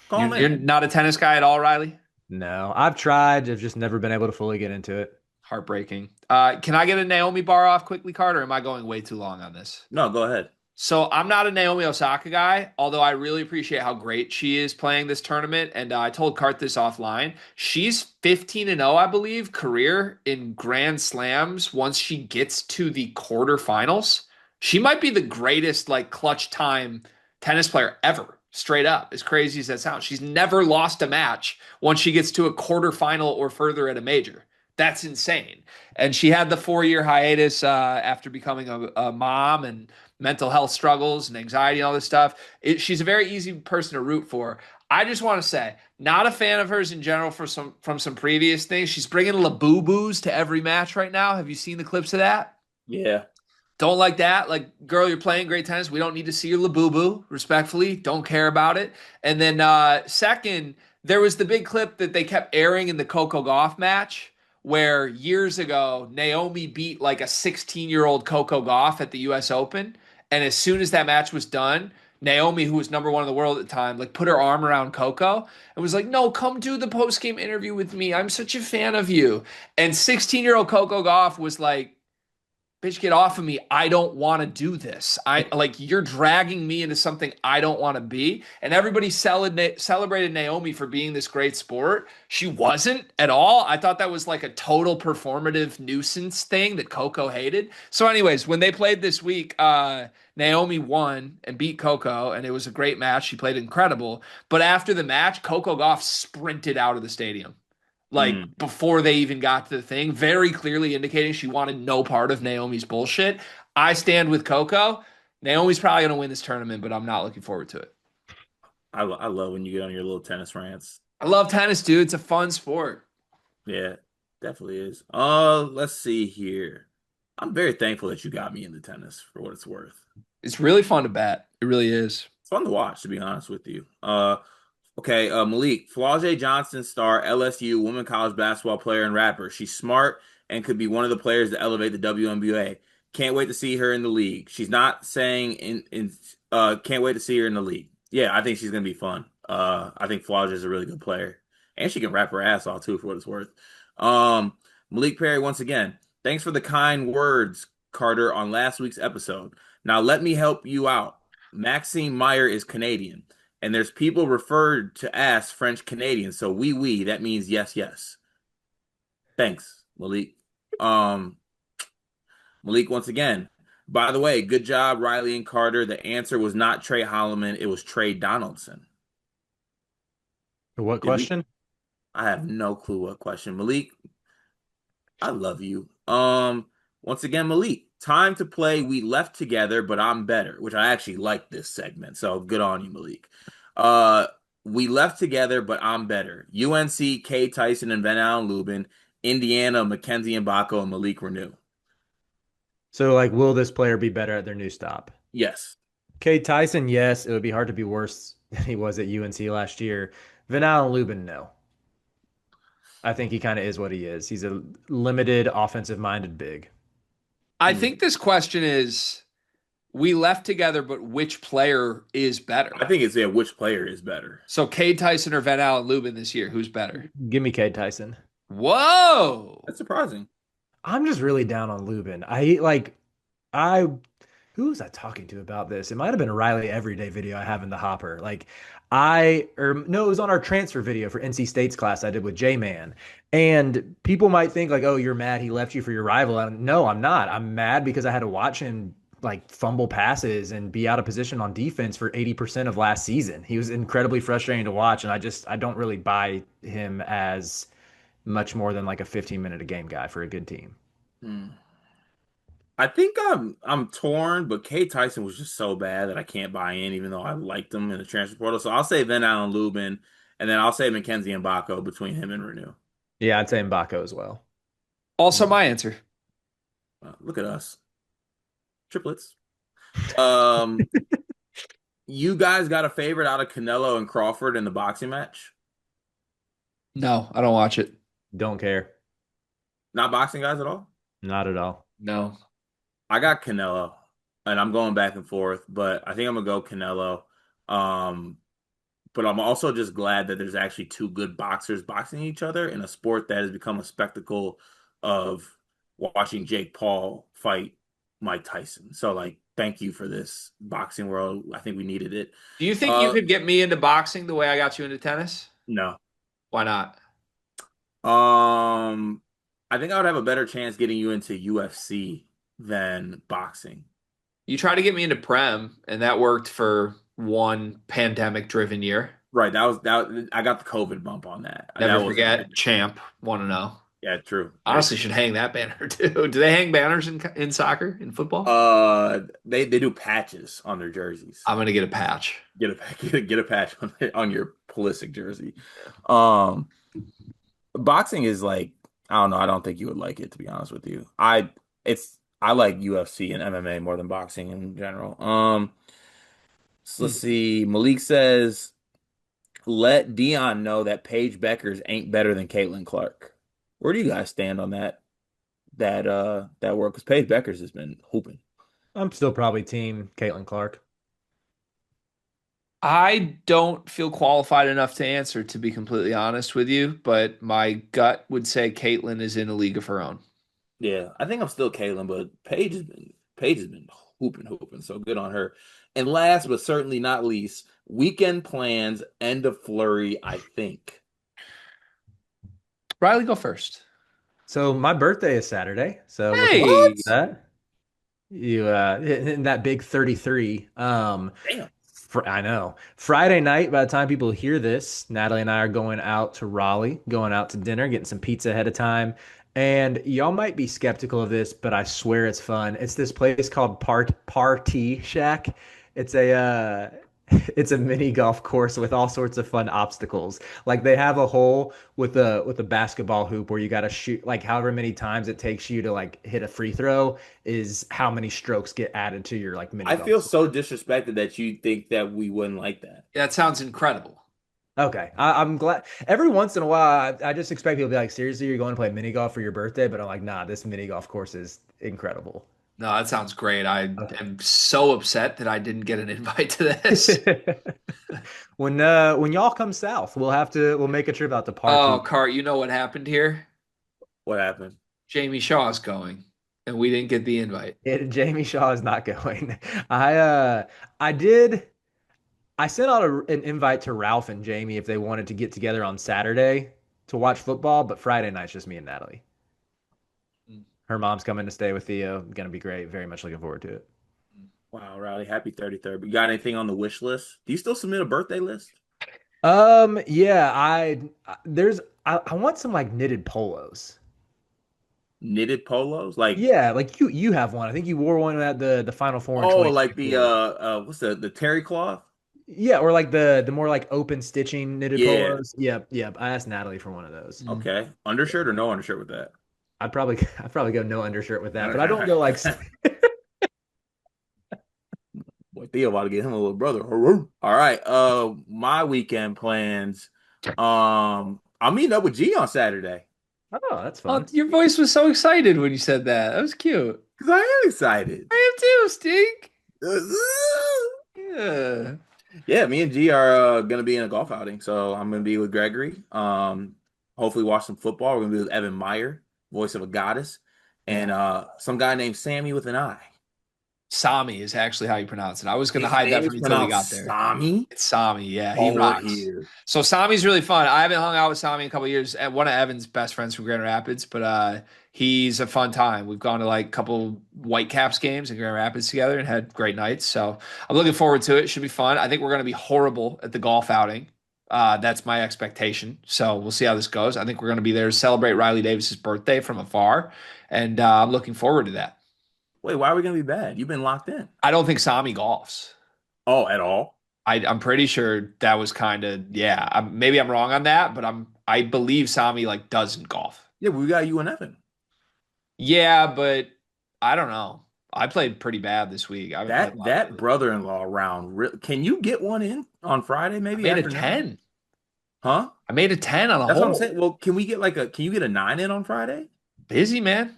Speaker 3: Call
Speaker 1: You're
Speaker 3: him in.
Speaker 1: not a tennis guy at all, Riley?
Speaker 2: No, I've tried. I've just never been able to fully get into it.
Speaker 1: Heartbreaking. Can I get a Naomi bar off quickly, Carter? Or am I going way too long on this?
Speaker 3: No, go ahead.
Speaker 1: So I'm not a Naomi Osaka guy, although I really appreciate how great she is playing this tournament. And I told Cart this offline. She's 15 and 0, I believe, career in Grand Slams once she gets to the quarterfinals. She might be the greatest like clutch time tennis player ever, straight up. As crazy as that sounds. She's never lost a match once she gets to a quarterfinal or further at a major. That's insane. And she had the 4 year hiatus after becoming a mom and mental health struggles and anxiety and all this stuff. She's a very easy person to root for. I just want to say, not a fan of hers in general from some previous things. She's bringing Labubu's to every match right now. Have you seen the clips of that?
Speaker 3: Yeah.
Speaker 1: Don't like that. Like, girl, you're playing great tennis. We don't need to see your Labubu. Respectfully, don't care about it. And then second, there was the big clip that they kept airing in the Coco Gauff match where years ago Naomi beat like a 16-year-old Coco Gauff at the US Open. And as soon as that match was done, Naomi, who was number one in the world at the time, like put her arm around Coco and was like, "No, come do the post-game interview with me. I'm such a fan of you." And 16-year-old Coco Gauff was like, "Bitch, get off of me. I don't want to do this. I like you're dragging me into something I don't want to be." And everybody celebrated Naomi for being this great sport. She wasn't at all. I thought that was like a total performative nuisance thing that Coco hated. So, anyways, when they played this week, Naomi won and beat Coco, and it was a great match. She played incredible. But after the match, Coco Gauff sprinted out of the stadium like
Speaker 3: Mm.
Speaker 1: before they even got to the thing, very clearly indicating she wanted no part of Naomi's bullshit. I stand with Coco. Naomi's probably going to win this tournament, but I'm not looking forward to it.
Speaker 3: I love when you get on your little tennis rants.
Speaker 1: I love tennis, dude. It's a fun sport.
Speaker 3: Yeah, definitely is. Let's see here. I'm very thankful that you got me into tennis for what it's worth.
Speaker 1: It's really fun to bet. It really is.
Speaker 3: It's fun to watch, to be honest with you. Okay, Malik, Flau'jae Johnson, star, LSU, women college basketball player and rapper. She's smart and could be one of the players to elevate the WNBA. Can't wait to see her in the league. She's not saying can't wait to see her in the league. Yeah, I think she's gonna be fun. I think Flau'jae is a really good player. And she can rap her ass off too, for what it's worth. Um, Malik Perry, once again, thanks for the kind words, Carter, on last week's episode. Now let me help you out. Maxime Meyer is Canadian, and there's people referred to as French Canadian. So oui, that means yes, yes. Thanks, Malik. Malik, once again. By the way, good job, Riley and Carter. The answer was not Trey Holloman, it was Trey Donaldson.
Speaker 2: What question?
Speaker 3: I have no clue what question. Malik, I love you. Once again, Malik, time to play We Left Together, but I'm Better, which I actually like this segment. So good on you, Malik. We Left Together, but I'm Better. UNC, Kay Tyson and Van Allen Lubin. Indiana, Mackenzie Mbako and Malik Renew.
Speaker 2: So, like, will this player be better at their new stop?
Speaker 3: Yes.
Speaker 2: Kay Tyson, yes. It would be hard to be worse than he was at UNC last year. Van Allen Lubin, no. I think he kind of is what he is. He's a limited, offensive-minded big.
Speaker 1: I think this question is we left together, but which player is better?
Speaker 3: I think it's which player is better.
Speaker 1: So Cade Tyson or Van Allen Lubin this year, who's better?
Speaker 2: Give me Cade Tyson.
Speaker 1: Whoa.
Speaker 3: That's surprising.
Speaker 2: I'm just really down on Lubin. Who was I talking to about this? It might have been a Riley Everyday video I have in the hopper. No, it was on our transfer video for NC State's class I did with J-Man. And people might think like, oh, you're mad he left you for your rival. No, I'm not. I'm mad because I had to watch him like fumble passes and be out of position on defense for 80% of last season. He was incredibly frustrating to watch. And I don't really buy him as much more than like a 15-minute a game guy for a good team.
Speaker 3: I think I'm torn, but Kay Tyson was just so bad that I can't buy in, even though I liked him in the transfer portal. So I'll say Van Allen Lubin, and then I'll say Mackenzie Mbako between him and Renew.
Speaker 2: Yeah, I'd say Mbako as well.
Speaker 1: Also my answer.
Speaker 3: Look at us. Triplets. You guys got a favorite out of Canelo and Crawford in the boxing match?
Speaker 1: No, I don't watch it.
Speaker 2: Don't care.
Speaker 3: Not boxing guys at all?
Speaker 2: Not at all.
Speaker 1: No.
Speaker 3: I got Canelo, and I'm going back and forth, but I think I'm gonna go Canelo. But I'm also just glad that there's actually two good boxers boxing each other in a sport that has become a spectacle of watching Jake Paul fight Mike Tyson. So like, thank you for this boxing world. I think we needed it.
Speaker 1: Do you think you could get me into boxing the way I got you into tennis?
Speaker 3: No.
Speaker 1: Why not?
Speaker 3: Um, I think I would have a better chance getting you into UFC than boxing.
Speaker 1: You tried to get me into Prem, and that worked for one pandemic-driven year.
Speaker 3: Right. That. I got the COVID bump on that.
Speaker 1: Never
Speaker 3: That was
Speaker 1: forget, champ, want to know.
Speaker 3: yeah, true. Very
Speaker 1: Honestly,
Speaker 3: true.
Speaker 1: should hang that banner too. Do they hang banners in soccer, in football?
Speaker 3: They do patches on their jerseys.
Speaker 1: I'm gonna get a patch.
Speaker 3: Get a patch on your Pulisic jersey. Um, boxing is like I don't know. I don't think you would like it to be honest with you. I like UFC and MMA more than boxing in general. So let's see. Malik says, "Let Dion know that Paige Beckers ain't better than Caitlin Clark." Where do you guys stand on that work? Because Paige Beckers has been hooping.
Speaker 2: I'm still probably team Caitlin Clark.
Speaker 1: I don't feel qualified enough to answer, to be completely honest with you, but my gut would say Caitlin is in a league of her own.
Speaker 3: Yeah, I think I'm still Caitlin, but Paige has been hooping. So good on her. And last but certainly not least, weekend plans, end of flurry, I think.
Speaker 1: Riley, go first.
Speaker 2: So my birthday is Saturday. So looking forward to
Speaker 1: Hey,
Speaker 3: What?
Speaker 2: that. You hitting that big 33.
Speaker 3: Damn.
Speaker 2: I know. Friday night, by the time people hear this, Natalie and I are going out to Raleigh, going out to dinner, getting some pizza ahead of time. And y'all might be skeptical of this, but I swear it's fun. It's this place called Party Shack. It's a it's a mini golf course with all sorts of fun obstacles. Like they have a hole with a basketball hoop where you got to shoot like however many times it takes you to like hit a free throw is how many strokes get added to your like mini
Speaker 3: I
Speaker 2: golf
Speaker 3: feel
Speaker 2: course.
Speaker 3: so disrespected that you think that we wouldn't like that.
Speaker 1: that sounds incredible.
Speaker 2: Okay, I'm glad. Every once in a while, I just expect people to be like, "Seriously, you're going to play mini golf for your birthday?" But I'm like, "Nah, this mini golf course is incredible."
Speaker 1: No, that sounds great. I
Speaker 2: Okay.
Speaker 1: am so upset that I didn't get an invite to this.
Speaker 2: When y'all come south, we'll make a trip out to
Speaker 1: Oh,
Speaker 2: Party.
Speaker 1: Cart, you know what happened here?
Speaker 3: What happened?
Speaker 1: Jamie Shaw's going, and we didn't get the invite.
Speaker 2: Jamie Shaw is not going. I uh I did I sent out an invite to Ralph and Jamie if they wanted to get together on Saturday to watch football, but Friday night's just me and Natalie. Her mom's coming to stay with Theo. Gonna be great. Very much looking forward to it.
Speaker 3: Wow, Riley, happy 33rd. You got anything on the wish list? Do you still submit a birthday list?
Speaker 2: Yeah, I want some like knitted polos.
Speaker 3: Knitted polos? Like,
Speaker 2: Yeah, like you have one. I think you wore one at the Final Four in
Speaker 3: oh, like the
Speaker 2: 2024.
Speaker 3: what's the terry cloth?
Speaker 2: Yeah, or like the more like open stitching knitted
Speaker 3: Yeah.
Speaker 2: polos. Yep, yep. I asked Natalie for one of those.
Speaker 1: Mm.
Speaker 3: Okay. Undershirt or no undershirt with that?
Speaker 2: I'd probably go no undershirt with that, but I don't
Speaker 3: Okay.
Speaker 2: go like
Speaker 3: Boy, Theo about to get him a little brother. All right. My weekend plans. I'm meeting up with G on Saturday.
Speaker 2: oh, that's
Speaker 1: Oh,
Speaker 2: fun.
Speaker 1: your voice was so excited when you said that. That was cute.
Speaker 3: Because I am excited.
Speaker 1: I am too, Stink. Yeah.
Speaker 3: Yeah, me and G are gonna be in a golf outing. So I'm gonna be with Gregory. Hopefully watch some football. We're gonna be with Evan Meyer, voice of a goddess, and some guy named Sammy with an I.
Speaker 1: Sami is actually how you pronounce it. I was going to
Speaker 3: His
Speaker 1: hide that
Speaker 3: name
Speaker 1: from
Speaker 3: is
Speaker 1: you until we got
Speaker 3: pronounced
Speaker 1: there.
Speaker 3: Sami.
Speaker 1: It's Sami. Yeah, he
Speaker 3: Over
Speaker 1: rocks.
Speaker 3: here.
Speaker 1: So Sami's really fun. I haven't hung out with Sami in a couple of years. One of Evan's best friends from Grand Rapids, but he's a fun time. We've gone to like a couple Whitecaps games in Grand Rapids together and had great nights. So I'm looking forward to it. It should be fun. I think we're going to be horrible at the golf outing. That's my expectation. So we'll see how this goes. I think we're going to be there to celebrate Riley Davis's birthday from afar, and I'm looking forward to that.
Speaker 3: Wait, why are we gonna be bad? You've been locked in.
Speaker 1: I don't think Sami golfs.
Speaker 3: Oh, at all?
Speaker 1: I'm pretty sure that was kind of yeah. Maybe I'm wrong on that, but I believe Sami like doesn't golf.
Speaker 3: Yeah, we got you and Evan.
Speaker 1: Yeah, but I don't know. I played pretty bad this week. I haven't played a
Speaker 3: That
Speaker 1: lot.
Speaker 3: that brother-in-law round. Can you get one in on Friday?
Speaker 1: I
Speaker 3: Maybe
Speaker 1: made a
Speaker 3: afternoon.
Speaker 1: 10.
Speaker 3: Huh?
Speaker 1: I made a 10 on a
Speaker 3: That's what I'm
Speaker 1: hole.
Speaker 3: saying. Well, can we get can you get a 9 in on Friday?
Speaker 1: Busy, man.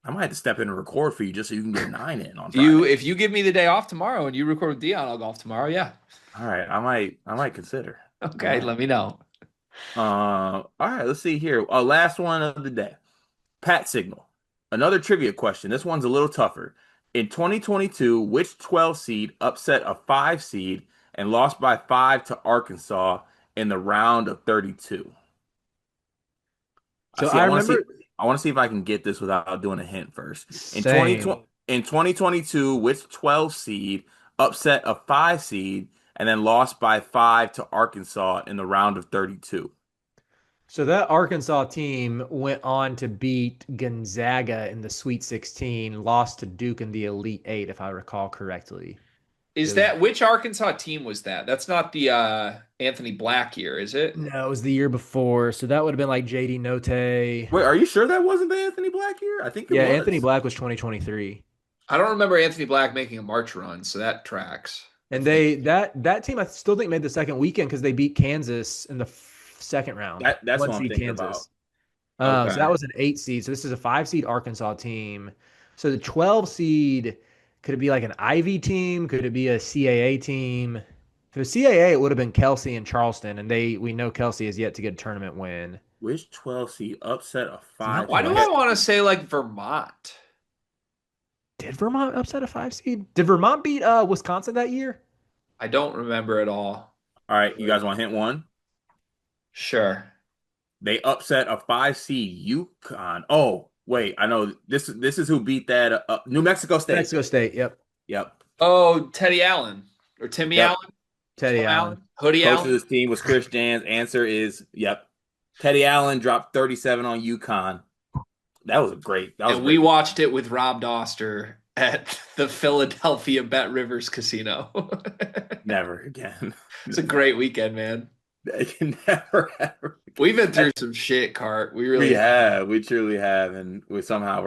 Speaker 3: I might have to step in and record for you just so you can get a 9 in on
Speaker 1: You
Speaker 3: Friday.
Speaker 1: if you give me the day off tomorrow and you record with Dion, I'll golf tomorrow. Yeah.
Speaker 3: All right, I might consider.
Speaker 1: Okay, let me know.
Speaker 3: All right, let's see here. Last one of the day. Pat Signal. Another trivia question. This one's a little tougher. In 2022, which 12 seed upset a 5 seed and lost by 5 to Arkansas in the round of 32? I
Speaker 2: So
Speaker 3: see.
Speaker 2: I remember
Speaker 3: I want to see if I can get this without doing a hint first. In
Speaker 2: saying
Speaker 3: 2020, in 2022, which 12 seed upset a 5 seed and then lost by 5 to Arkansas in the round of 32?
Speaker 2: so that Arkansas team went on to beat Gonzaga in the Sweet 16, lost to Duke in the Elite Eight, if I recall correctly.
Speaker 1: Is
Speaker 2: It was
Speaker 1: that which Arkansas team was that? That's not the Anthony Black year, is it?
Speaker 2: no, it was the year before. So that would have been like JD Note.
Speaker 3: Wait, are you sure that wasn't the Anthony Black year? I think it
Speaker 2: Yeah, Anthony
Speaker 3: was.
Speaker 2: Black was 2023.
Speaker 1: I don't remember Anthony Black making a March run, so that tracks. I
Speaker 2: And
Speaker 1: think.
Speaker 2: that team I still think made the second weekend because they beat Kansas in the second round,
Speaker 3: That's
Speaker 2: one
Speaker 3: what I'm
Speaker 2: seed
Speaker 3: thinking about.
Speaker 2: Kansas. So
Speaker 3: Okay.
Speaker 2: that was an 8 seed. So this is a 5 seed Arkansas team. So the 12 seed, could it be like an Ivy team? Could it be a CAA team? If it was CAA, it would have been Kelsey and Charleston, and we know Kelsey has yet to get a tournament win.
Speaker 3: Which 12 seed upset a
Speaker 2: It's not
Speaker 3: 5
Speaker 1: Why
Speaker 3: seed?
Speaker 1: do
Speaker 2: West.
Speaker 1: I want to say like Vermont?
Speaker 2: Did Vermont upset a 5 seed? Did Vermont beat Wisconsin that year?
Speaker 1: I don't remember at all.
Speaker 3: All right, you guys want hint one?
Speaker 1: Sure.
Speaker 3: They upset a 5 seed UConn. Oh, wait, I know this is who beat that New Mexico State.
Speaker 2: Mexico State. Yep.
Speaker 3: Yep.
Speaker 1: Oh, Teddy Allen or Timmy
Speaker 3: Yep.
Speaker 1: Allen,
Speaker 2: Teddy
Speaker 1: Tim
Speaker 2: Allen.
Speaker 1: Allen, Hoodie
Speaker 3: Coach of
Speaker 1: Allen.
Speaker 3: this team was Chris Jans. Answer is yep. Teddy Allen dropped 37 on UConn. That was a
Speaker 1: And we
Speaker 3: great.
Speaker 1: watched it with Rob Doster at the Philadelphia Bet Rivers Casino.
Speaker 3: Never again.
Speaker 1: It's a great weekend, man.
Speaker 3: They can never ever.
Speaker 1: We've been through some shit, Cart. We
Speaker 3: We
Speaker 1: really have.
Speaker 3: have, we truly have, and we're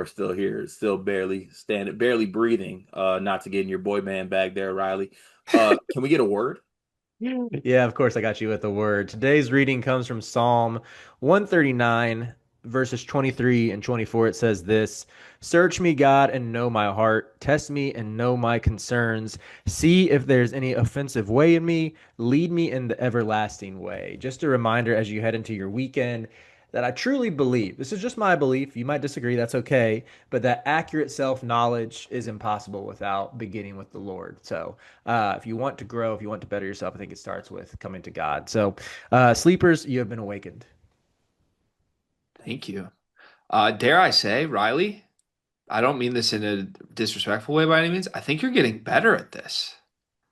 Speaker 3: still here, still barely standing, barely breathing. Not to get in your boy band bag there, Riley. Can we get a word?
Speaker 2: Yeah, of course, I got you with the word. Today's reading comes from Psalm 139, verses 23 and 24. It says this: Search me, God, and know my heart. Test me and know my concerns. See if there's any offensive way in me. Lead me in the everlasting way. Just a reminder as you head into your weekend that I truly believe, this is just my belief. You might disagree, that's okay, but that accurate self knowledge is impossible without beginning with the Lord. So, if you want to grow, if you want to better yourself, I think it starts with coming to God. So, sleepers, you have been awakened.
Speaker 1: Thank you. Dare I say, Riley, I don't mean this in a disrespectful way by any means. I think you're getting better at this.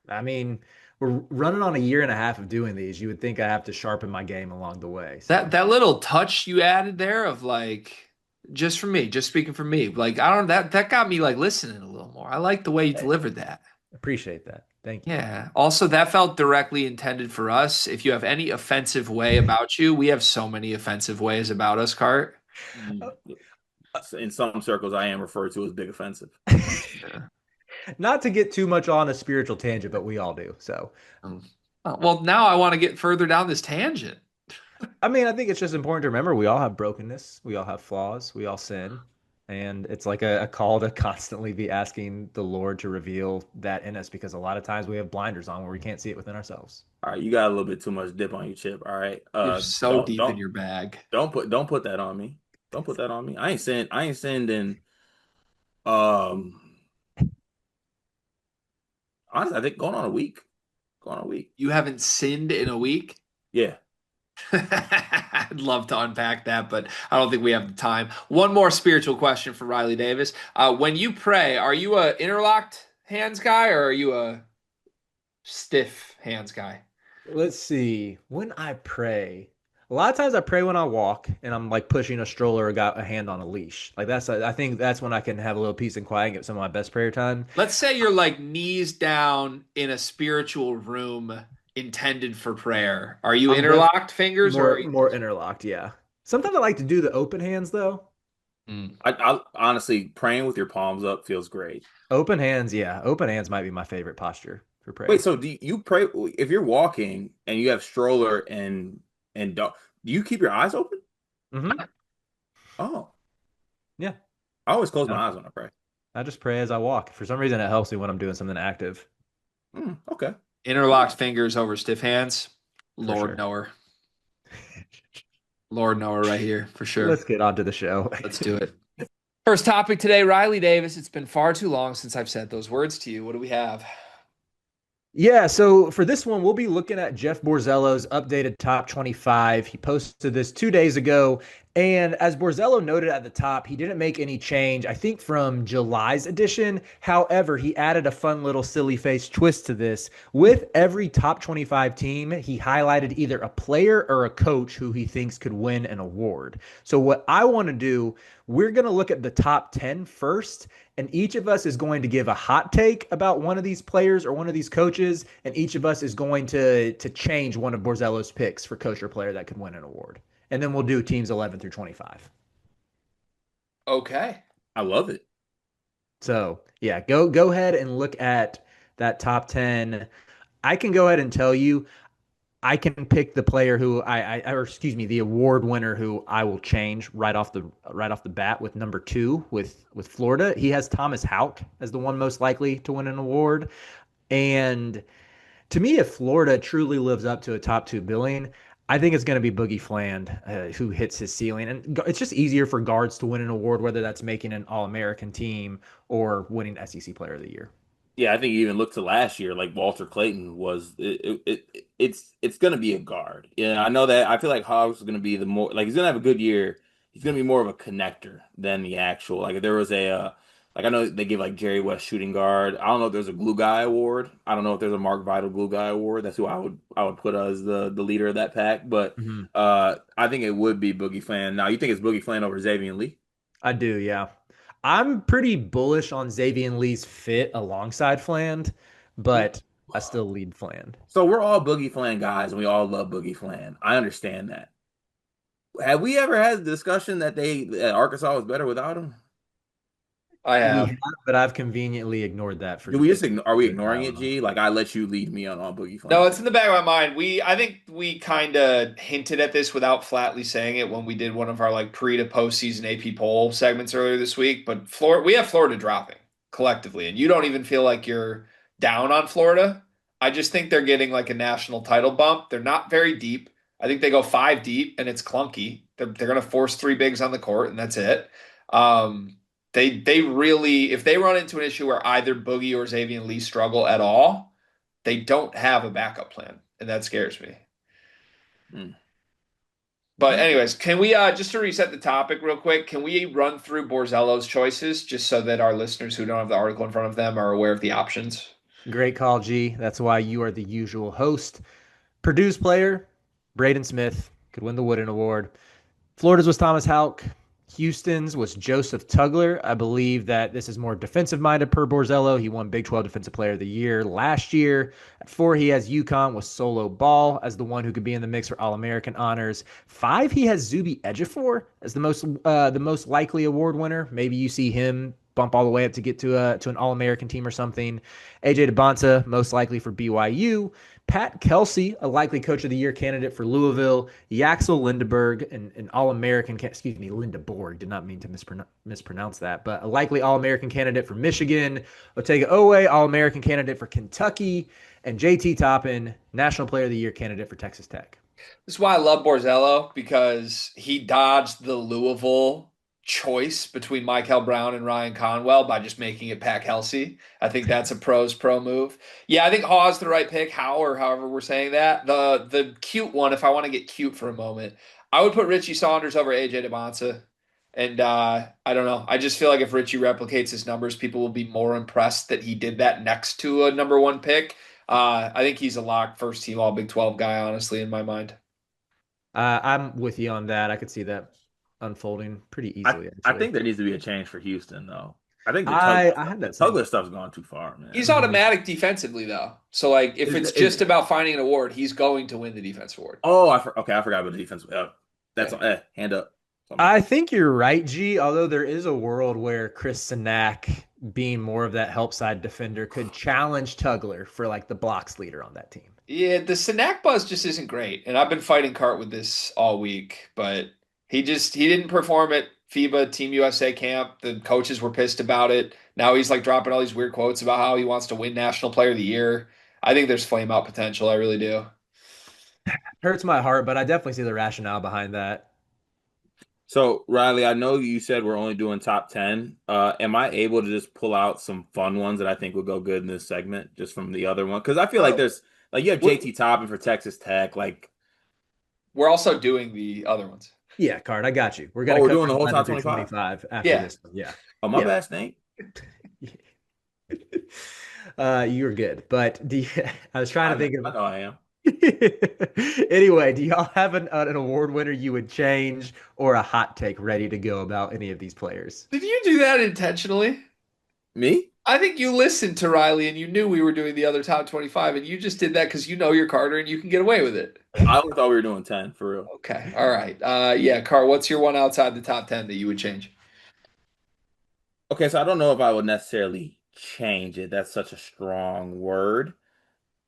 Speaker 2: I mean, we're running on a year and a half of doing these. You would think I have to sharpen my game along the way.
Speaker 1: That
Speaker 2: So,
Speaker 1: that little touch you added there of like just for me, just speaking for me. Like I don't that got me like listening a little more. I like the way you
Speaker 2: hey,
Speaker 1: delivered that.
Speaker 2: appreciate that. Thank you.
Speaker 1: Yeah. Also, that felt directly intended for us. If you have any offensive way about you, we have so many offensive ways about us, Cart.
Speaker 3: Mm. In some circles, I am referred to as big offensive.
Speaker 1: Yeah.
Speaker 2: Not to get too much on a spiritual tangent, but we all do. So,
Speaker 1: Well, now I want to get further down this tangent.
Speaker 2: I mean, I think it's just important to remember we all have brokenness, we all have flaws, we all sin. And it's like a call to constantly be asking the Lord to reveal that in us because a lot of times we have blinders on where we can't see it within ourselves.
Speaker 3: All right, you got a little bit too much dip on your chip. All right,
Speaker 1: You're so deep in your bag.
Speaker 3: don't put that on me. Don't put that on me. I ain't sinned in um honestly, I think going on a week. Going on a week.
Speaker 1: You haven't sinned in a week?
Speaker 3: Yeah.
Speaker 1: I'd love to unpack that, but I don't think we have the time. One more spiritual question for Riley Davis. When you pray, are you a interlocked hands guy or are you a stiff hands guy?
Speaker 2: Let's see. When I pray, a lot of times I pray when I walk and I'm like pushing a stroller or got a hand on a leash. Like I think that's when I can have a little peace and quiet and get some of my best prayer time.
Speaker 1: Let's say you're like knees down in a spiritual room intended for prayer. Are you
Speaker 2: I'm def
Speaker 1: interlocked fingers or are you
Speaker 2: more interlocked, yeah. Sometimes I like to do the open hands though.
Speaker 1: Mm.
Speaker 3: I honestly praying with your palms up feels great.
Speaker 2: Open hands, yeah. Open hands might be my favorite posture for
Speaker 3: Wait,
Speaker 2: prayer.
Speaker 3: so do you pray if you're walking and you have stroller and dog, do you keep your eyes open?
Speaker 2: Hmm.
Speaker 3: Oh,
Speaker 2: Yeah.
Speaker 3: I always close
Speaker 2: No,
Speaker 3: my eyes when I pray.
Speaker 2: I just pray as I walk. For some reason, it helps me when I'm doing something active,
Speaker 3: Okay.
Speaker 1: interlocked fingers over stiff hands?
Speaker 2: for
Speaker 1: Lord
Speaker 2: sure.
Speaker 1: knower. Lord Noah right here for sure.
Speaker 2: Let's get on to the show.
Speaker 1: Let's do it. First topic today, Riley Davis. It's been far too long since I've said those words to you. What do we have?
Speaker 2: Yeah, so for this one, we'll be looking at Jeff Borzello's updated top 25. He posted this 2 days ago. And as Borzello noted at the top, he didn't make any change, I think, from July's edition. However, he added a fun little silly face twist to this. With every top 25 team, he highlighted either a player or a coach who he thinks could win an award. So, what I want to do, we're going to look at the top 10 first, and each of us is going to give a hot take about one of these players or one of these coaches, and each of us is going to change one of Borzello's picks for coach or player that could win an award. And then we'll do teams 11 through 25.
Speaker 1: Okay.
Speaker 3: I love it.
Speaker 2: So, yeah, go ahead and look at that top 10. I can go ahead and tell you I can pick the player who or excuse me, the award winner who I will change right off the bat with number 2 with Florida. He has Thomas Houck as the one most likely to win an award. And to me, if Florida truly lives up to a top 2 billing, I think it's going to be Boogie Fland who hits his ceiling. And it's just easier for guards to win an award, whether that's making an All-American team or winning SEC Player of the Year.
Speaker 3: Yeah, I think you even look to last year, like Walter Clayton was. It's going to be a guard. Yeah, I know that. I feel like Hoggs is going to be the more like he's going to have a good year. He's going to be more of a connector than the actual. Like if there was a like I know they give like Jerry West shooting guard. I don't know if there's a glue guy award. I don't know if there's a Mark Vital glue guy award. That's who I would put as the leader of that pack. But
Speaker 2: Mm-hmm.
Speaker 3: I think it would be Boogie Fland. Now you think it's Boogie Fland over Xavier Lee?
Speaker 2: I do, yeah. I'm pretty bullish on Xavier Lee's fit alongside Fland, but I still lead Fland.
Speaker 3: So we're all Boogie Fland guys, and we all love Boogie Fland. I understand that. Have we ever had a discussion that Arkansas was better without him?
Speaker 1: I
Speaker 2: We
Speaker 1: have.
Speaker 2: have, but I've conveniently ignored that for
Speaker 3: Do we just are we
Speaker 2: years
Speaker 3: ignoring it,
Speaker 2: now.
Speaker 3: G? Like I let you lead me on Boogie
Speaker 1: No,
Speaker 3: Fland.
Speaker 1: it's in the back of my mind. I think we kind of hinted at this without flatly saying it when we did one of our like pre to postseason AP poll segments earlier this week. But Florida, we have Florida dropping collectively, and you don't even feel like you're down on Florida. I just think they're getting like a national title bump. They're not very deep. I think they go 5 deep, and it's clunky. They're going to force three bigs on the court, and that's it. Um, they really, if they run into an issue where either Boogie or Xavier Lee struggle at all, they don't have a backup plan, and that scares me.
Speaker 3: Hmm.
Speaker 1: But
Speaker 3: Okay.
Speaker 1: anyways, can we just to reset the topic real quick, can we run through Borzello's choices just so that our listeners who don't have the article in front of them are aware of the options?
Speaker 2: Great call, G. That's why you are the usual host. Purdue's player, Braden Smith, could win the Wooden Award. Florida's was Thomas Houck. Houston's was Joseph Tugler. I believe that this is more defensive-minded per Borzello. He won Big 12 Defensive Player of the Year last year. At 4, he has UConn with Solo Ball as the one who could be in the mix for All-American honors. 5, he has Zuby Ejiofor as the most likely award winner. Maybe you see him bump all the way up to get to an All-American team or something. AJ DeBonta, most likely for BYU. Pat Kelsey, a likely Coach of the Year candidate for Louisville. Yaxel Lindeberg, an All-American, excuse me, Lindeborg, did not mean to mispronounce that, but a likely All-American candidate for Michigan. Otega Owe, All-American candidate for Kentucky. And JT Toppin, National Player of the Year candidate for Texas Tech.
Speaker 1: This is why I love Borzello, because he dodged the Louisville choice between Michael Brown and Ryan Conwell by just making it Pat Kelsey. I think that's a pro move. Yeah, I think Hawes the right pick, How or however we're saying that. The cute one, if I want to get cute for a moment, I would put Richie Saunders over AJ DeBonta. And I don't know. I just feel like if Richie replicates his numbers, people will be more impressed that he did that next to a number one pick. I think he's a lock first team All Big 12 guy, honestly, in my mind.
Speaker 2: I'm with you on that. I could see that unfolding pretty
Speaker 3: I
Speaker 2: easily,
Speaker 3: I
Speaker 2: actually.
Speaker 3: think there needs to be a change for Houston though. I think
Speaker 2: I had
Speaker 3: the
Speaker 2: that same
Speaker 3: Tugler
Speaker 2: thought.
Speaker 3: stuff's gone too far,
Speaker 1: He's
Speaker 3: man.
Speaker 2: Mhm.
Speaker 1: automatic defensively, though. So, like, if it's
Speaker 3: Is
Speaker 1: just about finding an award, he's going to win the defense award.
Speaker 3: oh okay, I forgot about the defense. That's
Speaker 1: Yeah.
Speaker 3: hand up.
Speaker 2: I think you're right, G. Although there is a world where Chris Sinak, being more of that help side defender, could challenge Tugler for like the blocks leader on that team.
Speaker 1: Yeah, the Sinak buzz just isn't great. And I've been fighting Cart with this all week, but he didn't perform at FIBA Team USA camp. The coaches were pissed about it. Now he's like dropping all these weird quotes about how he wants to win National Player of the Year. I think there's flame out potential. I really do.
Speaker 2: Hurts my heart, but I definitely see the rationale behind that.
Speaker 3: So, Riley, I know you said we're only doing top 10. Am I able to just pull out some fun ones that I think will go good in this segment just from the other one? Because I feel like
Speaker 1: Oh,
Speaker 3: there's like you have
Speaker 1: we're,
Speaker 3: JT Toppin for Texas Tech. Like,
Speaker 1: we're also doing the other ones.
Speaker 2: Yeah, Card, I got you. We're
Speaker 3: oh,
Speaker 2: gonna
Speaker 3: we're doing
Speaker 2: cover
Speaker 3: the whole
Speaker 2: 11
Speaker 3: top
Speaker 2: through
Speaker 3: 25.
Speaker 2: 25 after
Speaker 1: Yeah.
Speaker 2: this one. Yeah.
Speaker 3: Oh, my
Speaker 2: Yeah.
Speaker 3: bad, Snake.
Speaker 2: You're good. But I was trying to think
Speaker 3: I
Speaker 2: of
Speaker 3: know I am.
Speaker 2: anyway, do y'all have an award winner you would change or a hot take ready to go about any of these players?
Speaker 1: Did you do that intentionally?
Speaker 3: Me?
Speaker 1: I think you listened to Riley and you knew we were doing the other top 25, and you just did that because you know your Carter and you can get away with it.
Speaker 3: I always thought we were doing 10 for real.
Speaker 1: Okay. All right. Yeah, Car, what's your one outside the top 10 that you would change?
Speaker 3: Okay, so I don't know if I would necessarily change it. That's such a strong word.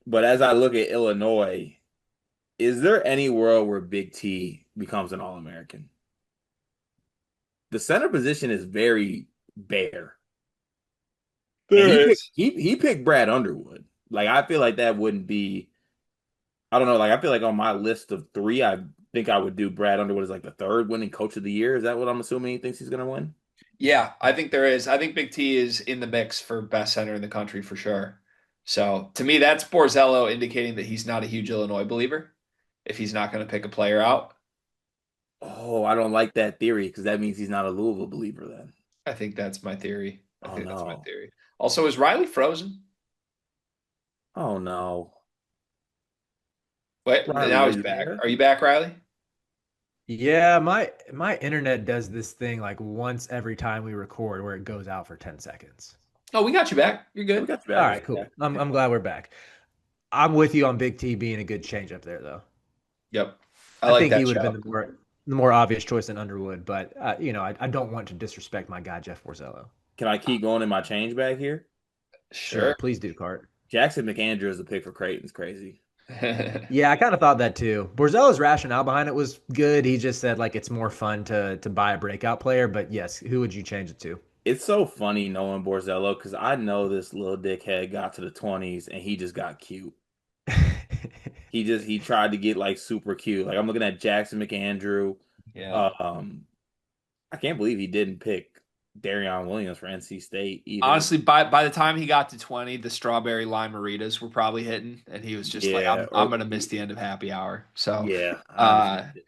Speaker 3: But as I look at Illinois, is there any world where Big T becomes an All-American? The center position is very bare. And
Speaker 1: There is.
Speaker 3: he picked Brad Underwood. Like I feel like that wouldn't be I don't know, like I feel like on my list of three, I think I would do Brad Underwood as like the third winning coach of the year. Is that what I'm assuming he thinks he's gonna win?
Speaker 1: Yeah, I think there is. I think Big T is in the mix for best center in the country for sure. So to me, that's Borzello indicating that he's not a huge Illinois believer if he's not going to pick a player out.
Speaker 3: Oh, I don't like that theory because that means he's not a Louisville believer then.
Speaker 1: I think that's my theory. I
Speaker 3: Oh
Speaker 1: think that's my
Speaker 3: no.
Speaker 1: theory. Also, is Riley frozen?
Speaker 3: Oh no.
Speaker 1: Wait,
Speaker 3: Riley,
Speaker 1: now
Speaker 3: are
Speaker 1: he's
Speaker 3: you
Speaker 1: back.
Speaker 3: there?
Speaker 1: Are you back, Riley?
Speaker 2: Yeah, my internet does this thing like once every time we record where it goes out for 10 seconds.
Speaker 1: Oh, we got you back. You're
Speaker 3: Yeah, we
Speaker 1: good.
Speaker 3: got you
Speaker 2: All
Speaker 3: back. We
Speaker 2: right,
Speaker 3: got you
Speaker 2: cool.
Speaker 3: back.
Speaker 2: I'm glad we're back. I'm with you on Big T being a good change up there though.
Speaker 1: Yep. I
Speaker 2: I
Speaker 1: like
Speaker 2: think he
Speaker 1: that
Speaker 2: would have been
Speaker 1: shout.
Speaker 2: the more obvious choice than Underwood, but I don't want to disrespect my guy Jeff Borzello.
Speaker 3: Can I keep going in my change back here?
Speaker 1: Sure.
Speaker 2: Sure, please do, Cart.
Speaker 3: Jackson McAndrew as a pick for Creighton's crazy.
Speaker 2: Yeah, I kind of thought that too. Borzello's rationale behind it was good. He just said like it's more fun to buy a breakout player, but yes, who would you change it to?
Speaker 3: It's so funny knowing Borzello because I know this little dickhead got to the 20s and he just got cute. He tried to get like super cute. Like I'm looking at Jackson McAndrew.
Speaker 1: Yeah.
Speaker 3: Um, I can't believe he didn't pick Darion Williams for NC State either.
Speaker 1: Honestly, by the time he got to 20, the strawberry lime margaritas were probably hitting, and he was just like,
Speaker 3: Yeah,
Speaker 1: I'm
Speaker 3: or
Speaker 1: gonna miss the end of happy hour. So
Speaker 3: yeah, I
Speaker 1: uh
Speaker 3: understand it.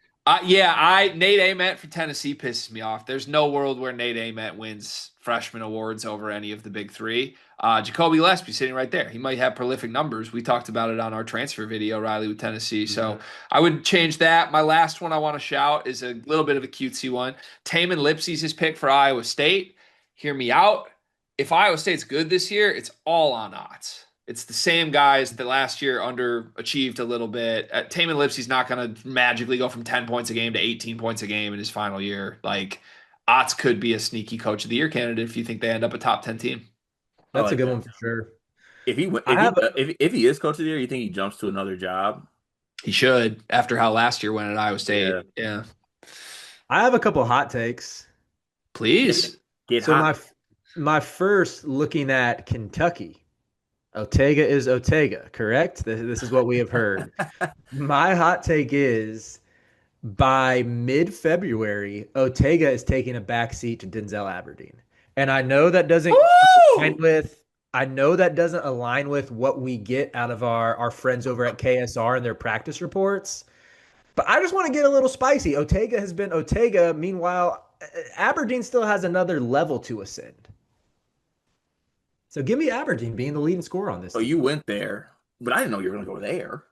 Speaker 1: yeah, I Nate Ament for Tennessee pisses me off. There's no world where Nate Ament wins freshman awards over any of the big three. Jacoby Gillespie sitting right there. He might have prolific numbers. We talked about it on our transfer video, Riley with Tennessee. So
Speaker 2: Mhm.
Speaker 1: I would change that. My last one I want to shout is a little bit of a cutesy one. Taman Lipsey's his pick for Iowa State. Hear me out. If Iowa State's good this year, it's all on odds. It's the same guys that last year underachieved a little bit. Taman Lipsey's not going to magically go from 10 points a game to 18 points a game in his final year. Like, Otts could be a sneaky coach of the year candidate if you think they end up a top 10 team.
Speaker 3: I
Speaker 2: That's a
Speaker 3: like
Speaker 2: good
Speaker 3: that.
Speaker 2: one for sure.
Speaker 3: If
Speaker 2: I have
Speaker 3: if he is coach of the year, you think he jumps to another job?
Speaker 1: He should after how last year went at Iowa
Speaker 3: Yeah,
Speaker 1: State. Yeah.
Speaker 2: I have a couple hot takes.
Speaker 1: Please.
Speaker 3: get
Speaker 2: So
Speaker 3: hot.
Speaker 2: my first looking at Kentucky. Otega is Otega, correct? This is what we have heard. My hot take is by mid-February, Otega is taking a back seat to Denzel Aberdeen. And align
Speaker 1: Woo!
Speaker 2: with I know that doesn't align with what we get out of our friends over at KSR and their practice reports. But I just want to get a little spicy. Otega has been Otega. Meanwhile, Aberdeen still has another level to ascend. So give me Aberdeen being the leading scorer on this
Speaker 3: So
Speaker 2: team.
Speaker 3: you went there, but I didn't know you were going to go there.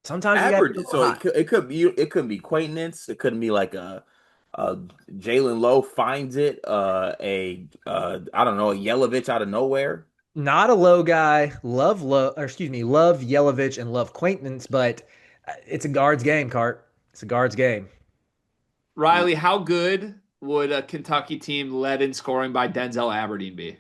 Speaker 2: Sometimes you got to get a
Speaker 3: Average.
Speaker 2: little
Speaker 3: So
Speaker 2: hot.
Speaker 3: it could be acquaintance. It couldn't be like a Jalen Lowe finds it. I don't know, a Yelovich out of nowhere.
Speaker 2: Not a low guy. Love Yelovich and love Quaintance, but it's a guard's game, Cart. It's a guard's game.
Speaker 1: Riley, how good would a Kentucky team led in scoring by Denzel Aberdeen be?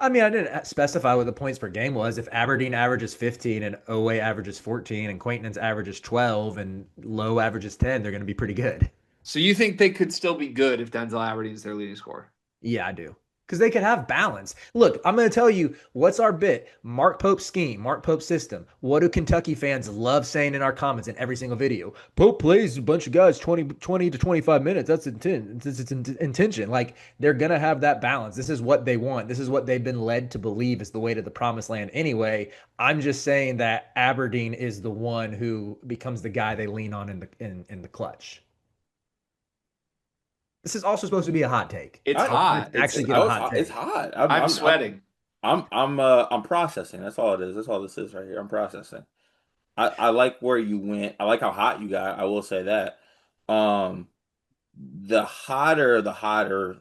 Speaker 2: I mean, I didn't specify what the points per game was. If Aberdeen averages 15 and OA averages 14 and Quaintance averages 12 and Low averages 10, they're going to be pretty good.
Speaker 1: So you think they could still be good if Denzel Aberdeen is their leading scorer?
Speaker 2: Yeah, I do. because they could have balance. Look, I'm going to tell you what's our bit. Mark Pope's scheme, Mark Pope's system. What do Kentucky fans love saying in our comments in every single video? Pope plays a bunch of guys 20 to 25 minutes. That's intention. Like they're going to have that balance. This is what they want. This is what they've been led to believe is the way to the promised land anyway. I'm just saying that Aberdeen is the one who becomes the guy they lean on in the clutch. This is also supposed to be a hot take.
Speaker 1: It's
Speaker 3: I,
Speaker 1: hot.
Speaker 2: Actually, get a hot
Speaker 3: it's
Speaker 2: take.
Speaker 3: hot.
Speaker 1: I'm sweating.
Speaker 3: I'm processing. That's all it is. That's all this is right here. I'm processing. I like where you went. I like how hot you got. I will say that. Um, the hotter.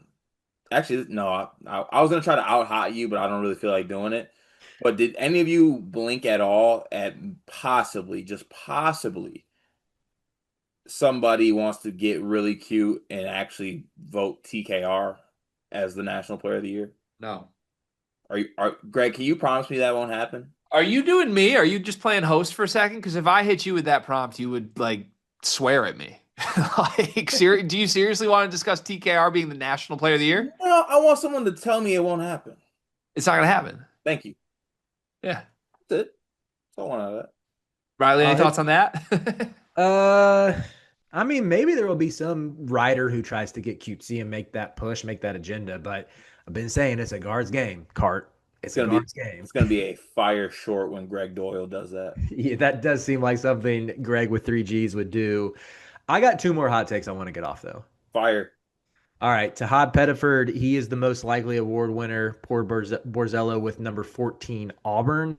Speaker 3: Actually, no. I was gonna try to out hot you, but I don't really feel like doing it. But did any of you blink at all at possibly, just possibly, somebody wants to get really cute and actually vote TKR as the National Player of the Year?
Speaker 1: No.
Speaker 3: Are Greg? Can you promise me that won't happen?
Speaker 1: Are you doing me? Are you just playing host for a second? Because if I hit you with that prompt, you would like swear at me. Like, do you seriously want to discuss TKR being the National Player of the Year?
Speaker 3: No, I want someone to tell me it won't happen.
Speaker 1: It's not going to happen.
Speaker 3: Thank you.
Speaker 1: Yeah.
Speaker 3: That's it. That's all I want out of that.
Speaker 1: Riley, any thoughts on that?
Speaker 2: I mean, maybe there will be some writer who tries to get cutesy and make that push, make that agenda, but I've been saying it's a guards game, Cart. It's a guards game.
Speaker 3: It's gonna be a fire short when Greg Doyle does that.
Speaker 2: Yeah, that does seem like something Greg with 3 Gs would do. I got 2 more hot takes I want to get off though.
Speaker 3: Fire.
Speaker 2: All right, Tahad Pettiford, he is the most likely award winner. Poor Borzello with number 14 Auburn.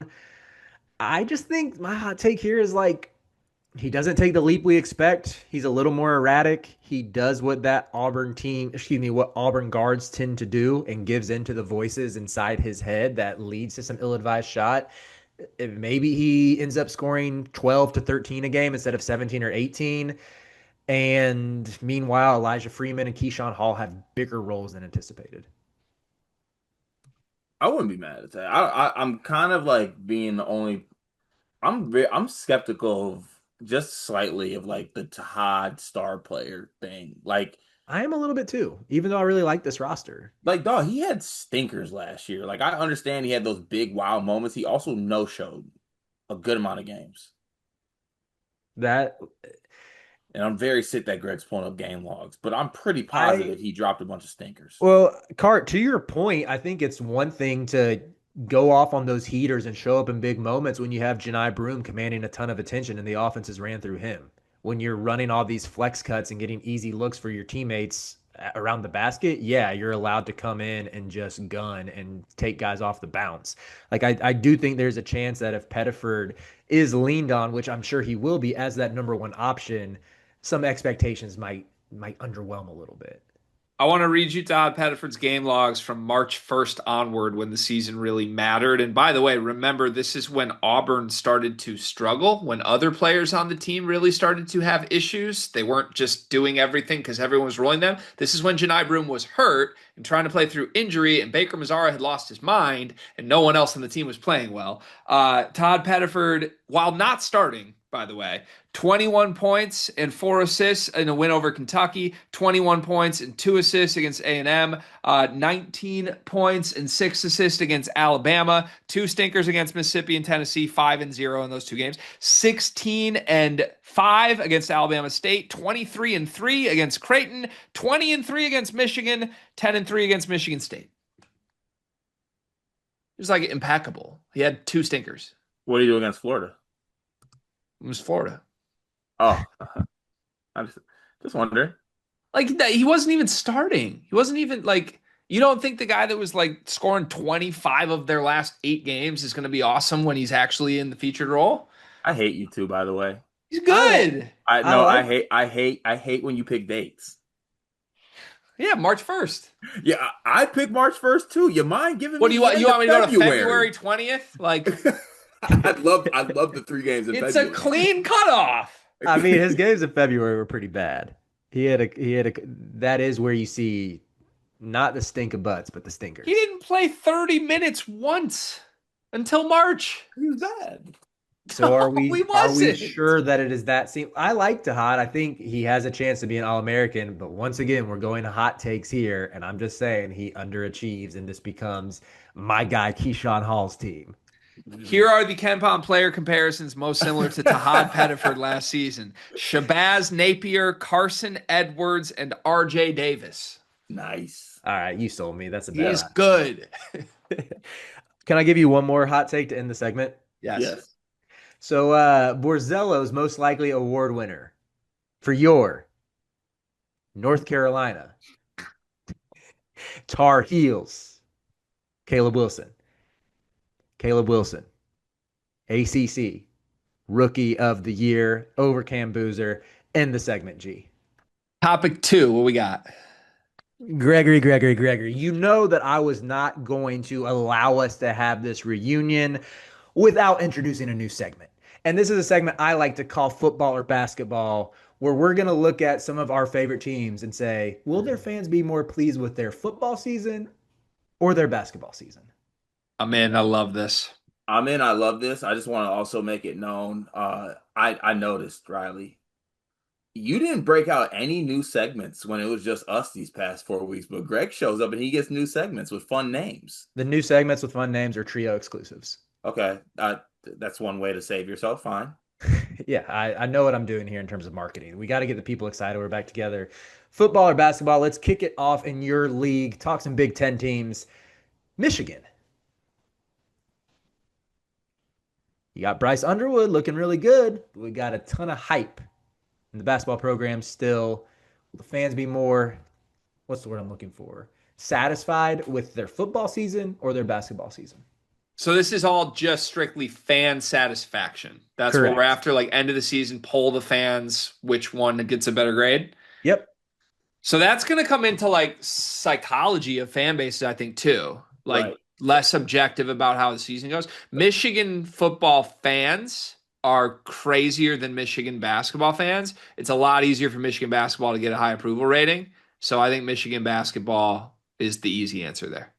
Speaker 2: I just think my hot take here is like he doesn't take the leap we expect. He's a little more erratic. He does what that Auburn team, excuse me, what Auburn guards tend to do and gives into the voices inside his head that leads to some ill-advised shot. Maybe he ends up scoring 12 to 13 a game instead of 17 or 18. And meanwhile, Elijah Freeman and Keyshawn Hall have bigger roles than anticipated.
Speaker 3: I wouldn't be mad at that. I'm kind of like being the only. I'm skeptical of just slightly of like the Tahad star player thing.
Speaker 2: I am a little bit too, even though I really like this roster.
Speaker 3: Dog, he had stinkers last year. Like I understand he had those big wow moments. He also no showed a good amount of games.
Speaker 2: That
Speaker 3: And I'm very sick that Greg's pulling up game logs, but I'm pretty positive he dropped a bunch of stinkers.
Speaker 2: Well, Cart, to your point, I think it's one thing to go off on those heaters and show up in big moments when you have Janai Broom commanding a ton of attention and the offenses ran through him. When you're running all these flex cuts and getting easy looks for your teammates around the basket, yeah, you're allowed to come in and just gun and take guys off the bounce. Like I do think there's a chance that if Pettiford is leaned on, which I'm sure he will be as that number one option, some expectations might underwhelm a little bit.
Speaker 1: I want to read you Todd Pettiford's game logs from March 1st onward when the season really mattered. And by the way, remember, this is when Auburn started to struggle, when other players on the team really started to have issues. They weren't just doing everything because everyone was rolling them. This is when Janai Broom was hurt and trying to play through injury, and Baker Mazzara had lost his mind, and no one else on the team was playing well. Todd Pettiford, while not starting, by the way, 21 points and 4 assists in a win over Kentucky, 21 points and 2 assists against A&M, 19 points and 6 assists against Alabama, 2 stinkers against Mississippi and Tennessee, 5-0 in those 2 games, 16-5 against Alabama State, 23-3 against Creighton, 20-3 against Michigan, 10-3 against Michigan State. It was like impeccable. He had 2 stinkers.
Speaker 3: What do you do against Florida?
Speaker 1: It was Florida.
Speaker 3: Oh, I'm just wondering.
Speaker 1: Like he wasn't even starting. He wasn't even like, you don't think the guy that was like scoring 25 of their last 8 games is going to be awesome when he's actually in the featured role?
Speaker 3: I hate you too, by the way.
Speaker 1: He's good.
Speaker 3: I hate when you pick dates.
Speaker 1: Yeah, March 1st.
Speaker 3: Yeah, I picked March 1st too. You mind giving
Speaker 1: what
Speaker 3: me
Speaker 1: do you want? You want me to go to February 20th? Like
Speaker 3: I'd love the 3 games in
Speaker 1: it's
Speaker 3: February.
Speaker 1: A clean cutoff.
Speaker 2: I mean, his games in February were pretty bad. He had a that is where you see not the stink of butts, but the stinkers.
Speaker 1: He didn't play 30 minutes once until March.
Speaker 3: He was bad.
Speaker 2: So are
Speaker 1: We
Speaker 2: we
Speaker 1: wasn't.
Speaker 2: sure that it is that scene? I like Tahad. I think he has a chance to be an All-American, but once again, we're going to hot takes here, and I'm just saying he underachieves, and this becomes my guy Keyshawn Hall's team.
Speaker 1: Here are the Ken Pom player comparisons most similar to Tahad Pettiford last season. Shabazz Napier, Carson Edwards, and RJ Davis.
Speaker 3: Nice.
Speaker 2: All right, you sold me. That's a bet.
Speaker 1: He's good.
Speaker 2: Can I give you one more hot take to end the segment?
Speaker 1: Yes.
Speaker 3: Yes.
Speaker 2: So Borzello's most likely award winner for your North Carolina Tar Heels, Caleb Wilson. Caleb Wilson, ACC Rookie of the Year over Cam Boozer in the segment G.
Speaker 1: Topic 2, what we got?
Speaker 2: Gregory. You know that I was not going to allow us to have this reunion without introducing a new segment. And this is a segment I like to call football or basketball, where we're going to look at some of our favorite teams and say, will their fans be more pleased with their football season or their basketball season?
Speaker 1: I'm in. I love this.
Speaker 3: I'm in. I love this. I just want to also make it known. I noticed, Riley, you didn't break out any new segments when it was just us these past 4 weeks, but Greg shows up and he gets new segments with fun names.
Speaker 2: The new segments with fun names are trio exclusives.
Speaker 3: Okay, that's one way to save yourself. Fine.
Speaker 2: Yeah, I know what I'm doing here in terms of marketing. We got to get the people excited. We're back together. Football or basketball, let's kick it off in your league. Talk some Big Ten teams. Michigan. You got Bryce Underwood looking really good. But we got a ton of hype in the basketball program still. Will the fans be more, what's the word I'm looking for? Satisfied with their football season or their basketball season?
Speaker 1: So this is all just strictly fan satisfaction. That's what we're
Speaker 2: Correct.
Speaker 1: after. Like end of the season, poll the fans which one gets a better grade.
Speaker 2: Yep.
Speaker 1: So that's going to come into like psychology of fan bases, I think, too. Like
Speaker 3: Right.
Speaker 1: less objective about how the season goes. Michigan football fans are crazier than Michigan basketball fans. It's a lot easier for Michigan basketball to get a high approval rating. So I think Michigan basketball is the easy answer there.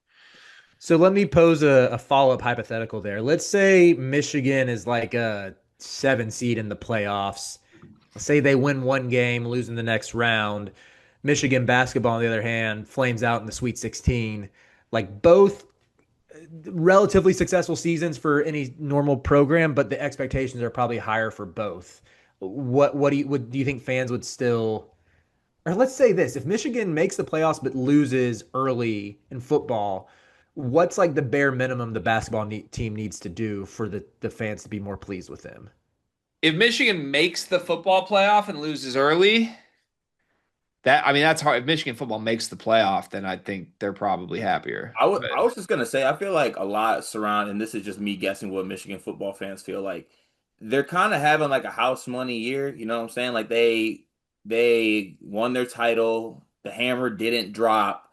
Speaker 2: So let me pose a follow-up hypothetical there. Let's say Michigan is like a 7 seed in the playoffs. Let's say they win one game, losing the next round. Michigan basketball, on the other hand, flames out in the Sweet 16. Like both relatively successful seasons for any normal program, but the expectations are probably higher for both. What do you think fans would still, or let's say this, if Michigan makes the playoffs but loses early in football, what's like the bare minimum the basketball team needs to do for the fans to be more pleased with them?
Speaker 1: If Michigan makes the football playoff and loses early, that's hard. If Michigan football makes the playoff, then I think they're probably happier. But
Speaker 3: I was just gonna say I feel like a lot surround, and this is just me guessing what Michigan football fans feel like. They're kind of having like a house money year, you know what I'm saying? Like they won their title, the hammer didn't drop.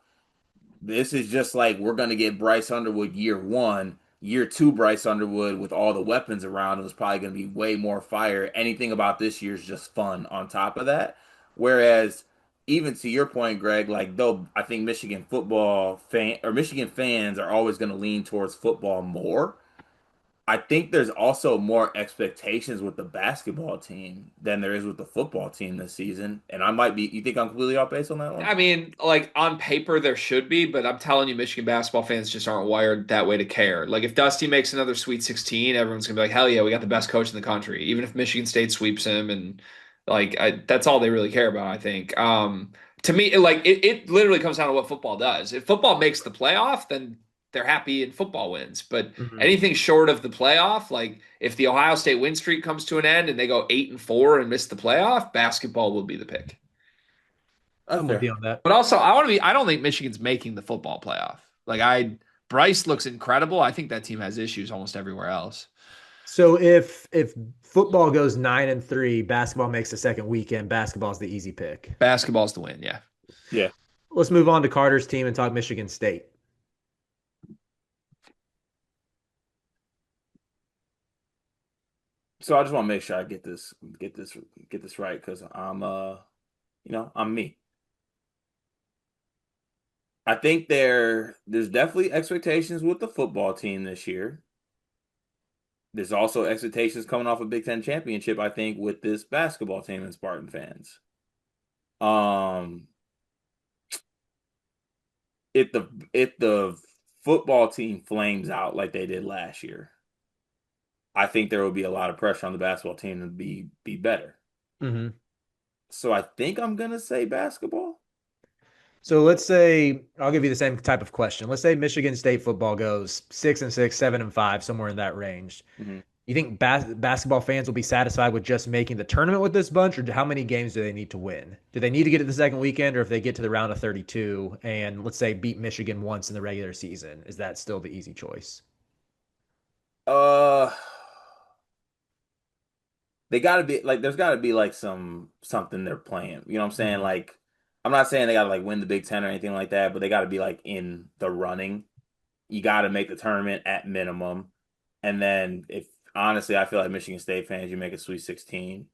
Speaker 3: This is just like we're gonna get Bryce Underwood year one. Year two, Bryce Underwood with all the weapons around him is probably gonna be way more fire. Anything about this year is just fun on top of that. Whereas even to your point, Greg, like though I think Michigan football fan or Michigan fans are always gonna lean towards football more. I think there's also more expectations with the basketball team than there is with the football team this season. And I might be, you think I'm completely off base on that one?
Speaker 1: I mean, like on paper there should be, but I'm telling you, Michigan basketball fans just aren't wired that way to care. Like if Dusty makes another Sweet 16, everyone's gonna be like, hell yeah, we got the best coach in the country. Even if Michigan State sweeps him, and that's all they really care about, I think. To me, it literally comes down to what football does. If football makes the playoff, then they're happy and football wins. But
Speaker 2: Mhm.
Speaker 1: anything short of the playoff, like if the Ohio State win streak comes to an end and they go 8-4 and miss the playoff, basketball will be the pick.
Speaker 3: That's
Speaker 2: I'm with
Speaker 3: fair.
Speaker 2: you on that.
Speaker 1: But also, I don't think Michigan's making the football playoff. Bryce looks incredible. I think that team has issues almost everywhere else.
Speaker 2: So if football goes 9-3, basketball makes the second weekend. Basketball's the easy pick.
Speaker 1: Basketball's the win, yeah.
Speaker 3: Yeah.
Speaker 2: Let's move on to Carter's team and talk Michigan State.
Speaker 3: So I just want to make sure I get this right because I'm me. I think there's definitely expectations with the football team this year. there's also expectations coming off a Big Ten championship, I think, with this basketball team and Spartan fans. Um, if the football team flames out like they did last year, I think there will be a lot of pressure on the basketball team to be better.
Speaker 2: Mm-hmm.
Speaker 3: So I think I'm gonna say basketball.
Speaker 2: So let's say I'll give you the same type of question. Let's say Michigan State football goes 6-6, 7-5, somewhere in that range.
Speaker 3: Mhm.
Speaker 2: You think basketball fans will be satisfied with just making the tournament with this bunch, or how many games do they need to win? Do they need to get to the second weekend, or if they get to the round of 32 and let's say beat Michigan once in the regular season, is that still the easy choice?
Speaker 3: Uh, they gotta be like there's gotta be like something they're playing. You know what I'm saying?
Speaker 2: Mhm.
Speaker 3: Like I'm not saying they gotta like win the Big Ten or anything like that, but they gotta be like in the running. You gotta make the tournament at minimum. And then if honestly I feel like Michigan State fans, you make a Sweet 16,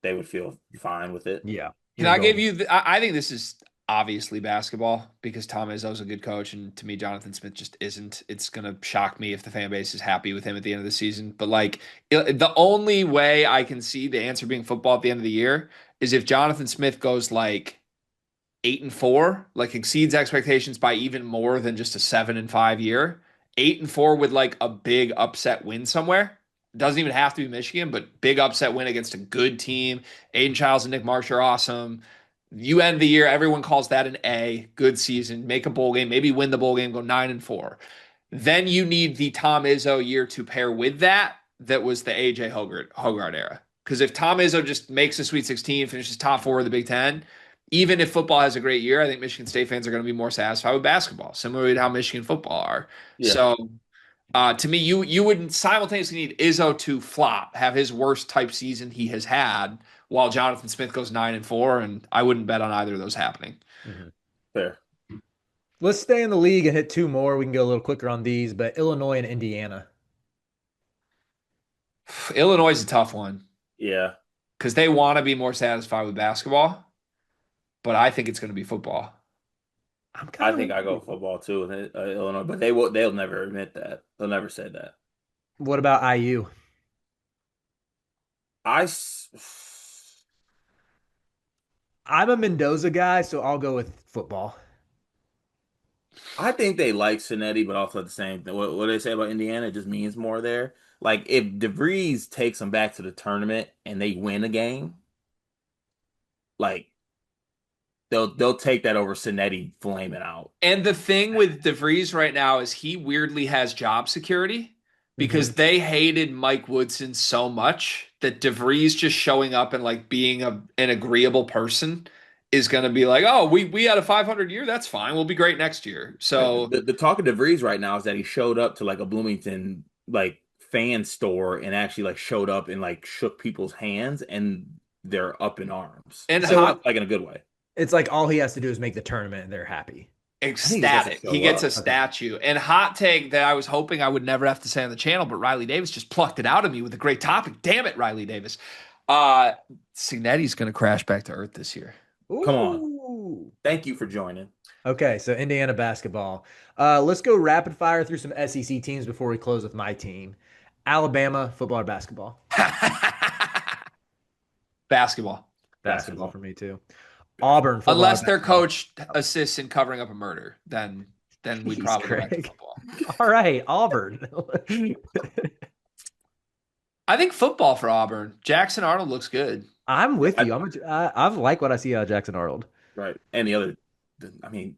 Speaker 3: they would feel fine with it.
Speaker 2: Yeah,
Speaker 1: Can
Speaker 2: you're
Speaker 1: I give
Speaker 2: golden.
Speaker 1: you? I think this is obviously basketball because Tom Izzo's a good coach, and to me, Jonathan Smith just isn't. It's gonna shock me if the fan base is happy with him at the end of the season. But like, the only way I can see the answer being football at the end of the year is if Jonathan Smith goes like 8-4, like exceeds expectations by even more than just a 7-5 year. 8-4 with like a big upset win somewhere. Doesn't even have to be Michigan, but big upset win against a good team. Aiden Childs and Nick Marsh are awesome. You end the year, everyone calls that an A, good season. Make a bowl game, maybe win the bowl game, go 9-4. Then you need the Tom Izzo year to pair with that. That was the AJ Hogarth era. Because if Tom Izzo just makes a Sweet 16, finishes top four of the Big Ten, even if football has a great year, I think Michigan State fans are going to be more satisfied with basketball, similarly to how Michigan football are.
Speaker 3: Yeah.
Speaker 1: So to me, you would simultaneously need Izzo to flop, have his worst type season he has had, while Jonathan Smith goes 9-4, and I wouldn't bet on either of those happening.
Speaker 2: Mhm.
Speaker 3: Fair.
Speaker 2: Let's stay in the league and hit two more. We can go a little quicker on these, but Illinois and Indiana.
Speaker 1: Illinois is a tough one
Speaker 3: Yeah.
Speaker 1: because they want to be more satisfied with basketball, but I think it's going to be football.
Speaker 2: I'm
Speaker 3: I
Speaker 2: kind of
Speaker 3: think I go football too with Illinois, but they'll never admit that. They'll never say that.
Speaker 2: What about IU?
Speaker 3: I s-
Speaker 2: I'm a Mendoza guy, so I'll go with football.
Speaker 3: I think they like Cincinnati, but also at the same thing. What they say about Indiana it just means more there. Like if DeVries takes them back to the tournament and they win a game, like they'll take that over Cincinnati flaming out.
Speaker 1: And the thing with DeVries right now is he weirdly has job security
Speaker 2: Hmm.
Speaker 1: because they hated Mike Woodson so much that DeVries just showing up and like being an agreeable person is going to be like, oh, we had a 500 year. That's fine. We'll be great next year.
Speaker 3: Right.
Speaker 1: So,
Speaker 3: The talk of DeVries right now is that he showed up to like a Bloomington like fan store and actually like showed up and like shook people's hands and they're up in arms.
Speaker 1: and
Speaker 2: So
Speaker 1: hot
Speaker 3: Not like in a good way.
Speaker 2: it's like all he has to do is make the tournament and they're happy.
Speaker 3: I think he just has to
Speaker 1: ecstatic. He
Speaker 3: show
Speaker 1: gets a
Speaker 3: up.
Speaker 2: Okay.
Speaker 1: statue. And hot take that I was hoping I would never have to say on the channel, but Riley Davis just plucked it out of me with a great topic. Damn it, Riley Davis. Uh Signetti's going to crash back to earth this year.
Speaker 3: Come on.
Speaker 2: Ooh.
Speaker 3: Thank you for joining.
Speaker 2: Okay, so Indiana basketball. Let's go rapid fire through some SEC teams before we close with my team. Alabama football or basketball?
Speaker 1: Basketball.
Speaker 2: Basketball
Speaker 3: Basketball.
Speaker 2: for me too. Auburn
Speaker 3: Basketball.
Speaker 2: football or
Speaker 1: Unless their
Speaker 2: basketball?
Speaker 1: coach assists in covering up a murder, then we'd
Speaker 2: Jeez,
Speaker 1: probably go back to
Speaker 2: Craig.
Speaker 1: football.
Speaker 2: All right, Auburn.
Speaker 1: I think football for Auburn. Jackson Arnold looks good.
Speaker 2: I'm with
Speaker 3: I,
Speaker 2: you. I like what I see out of Jackson Arnold.
Speaker 3: right. And I mean,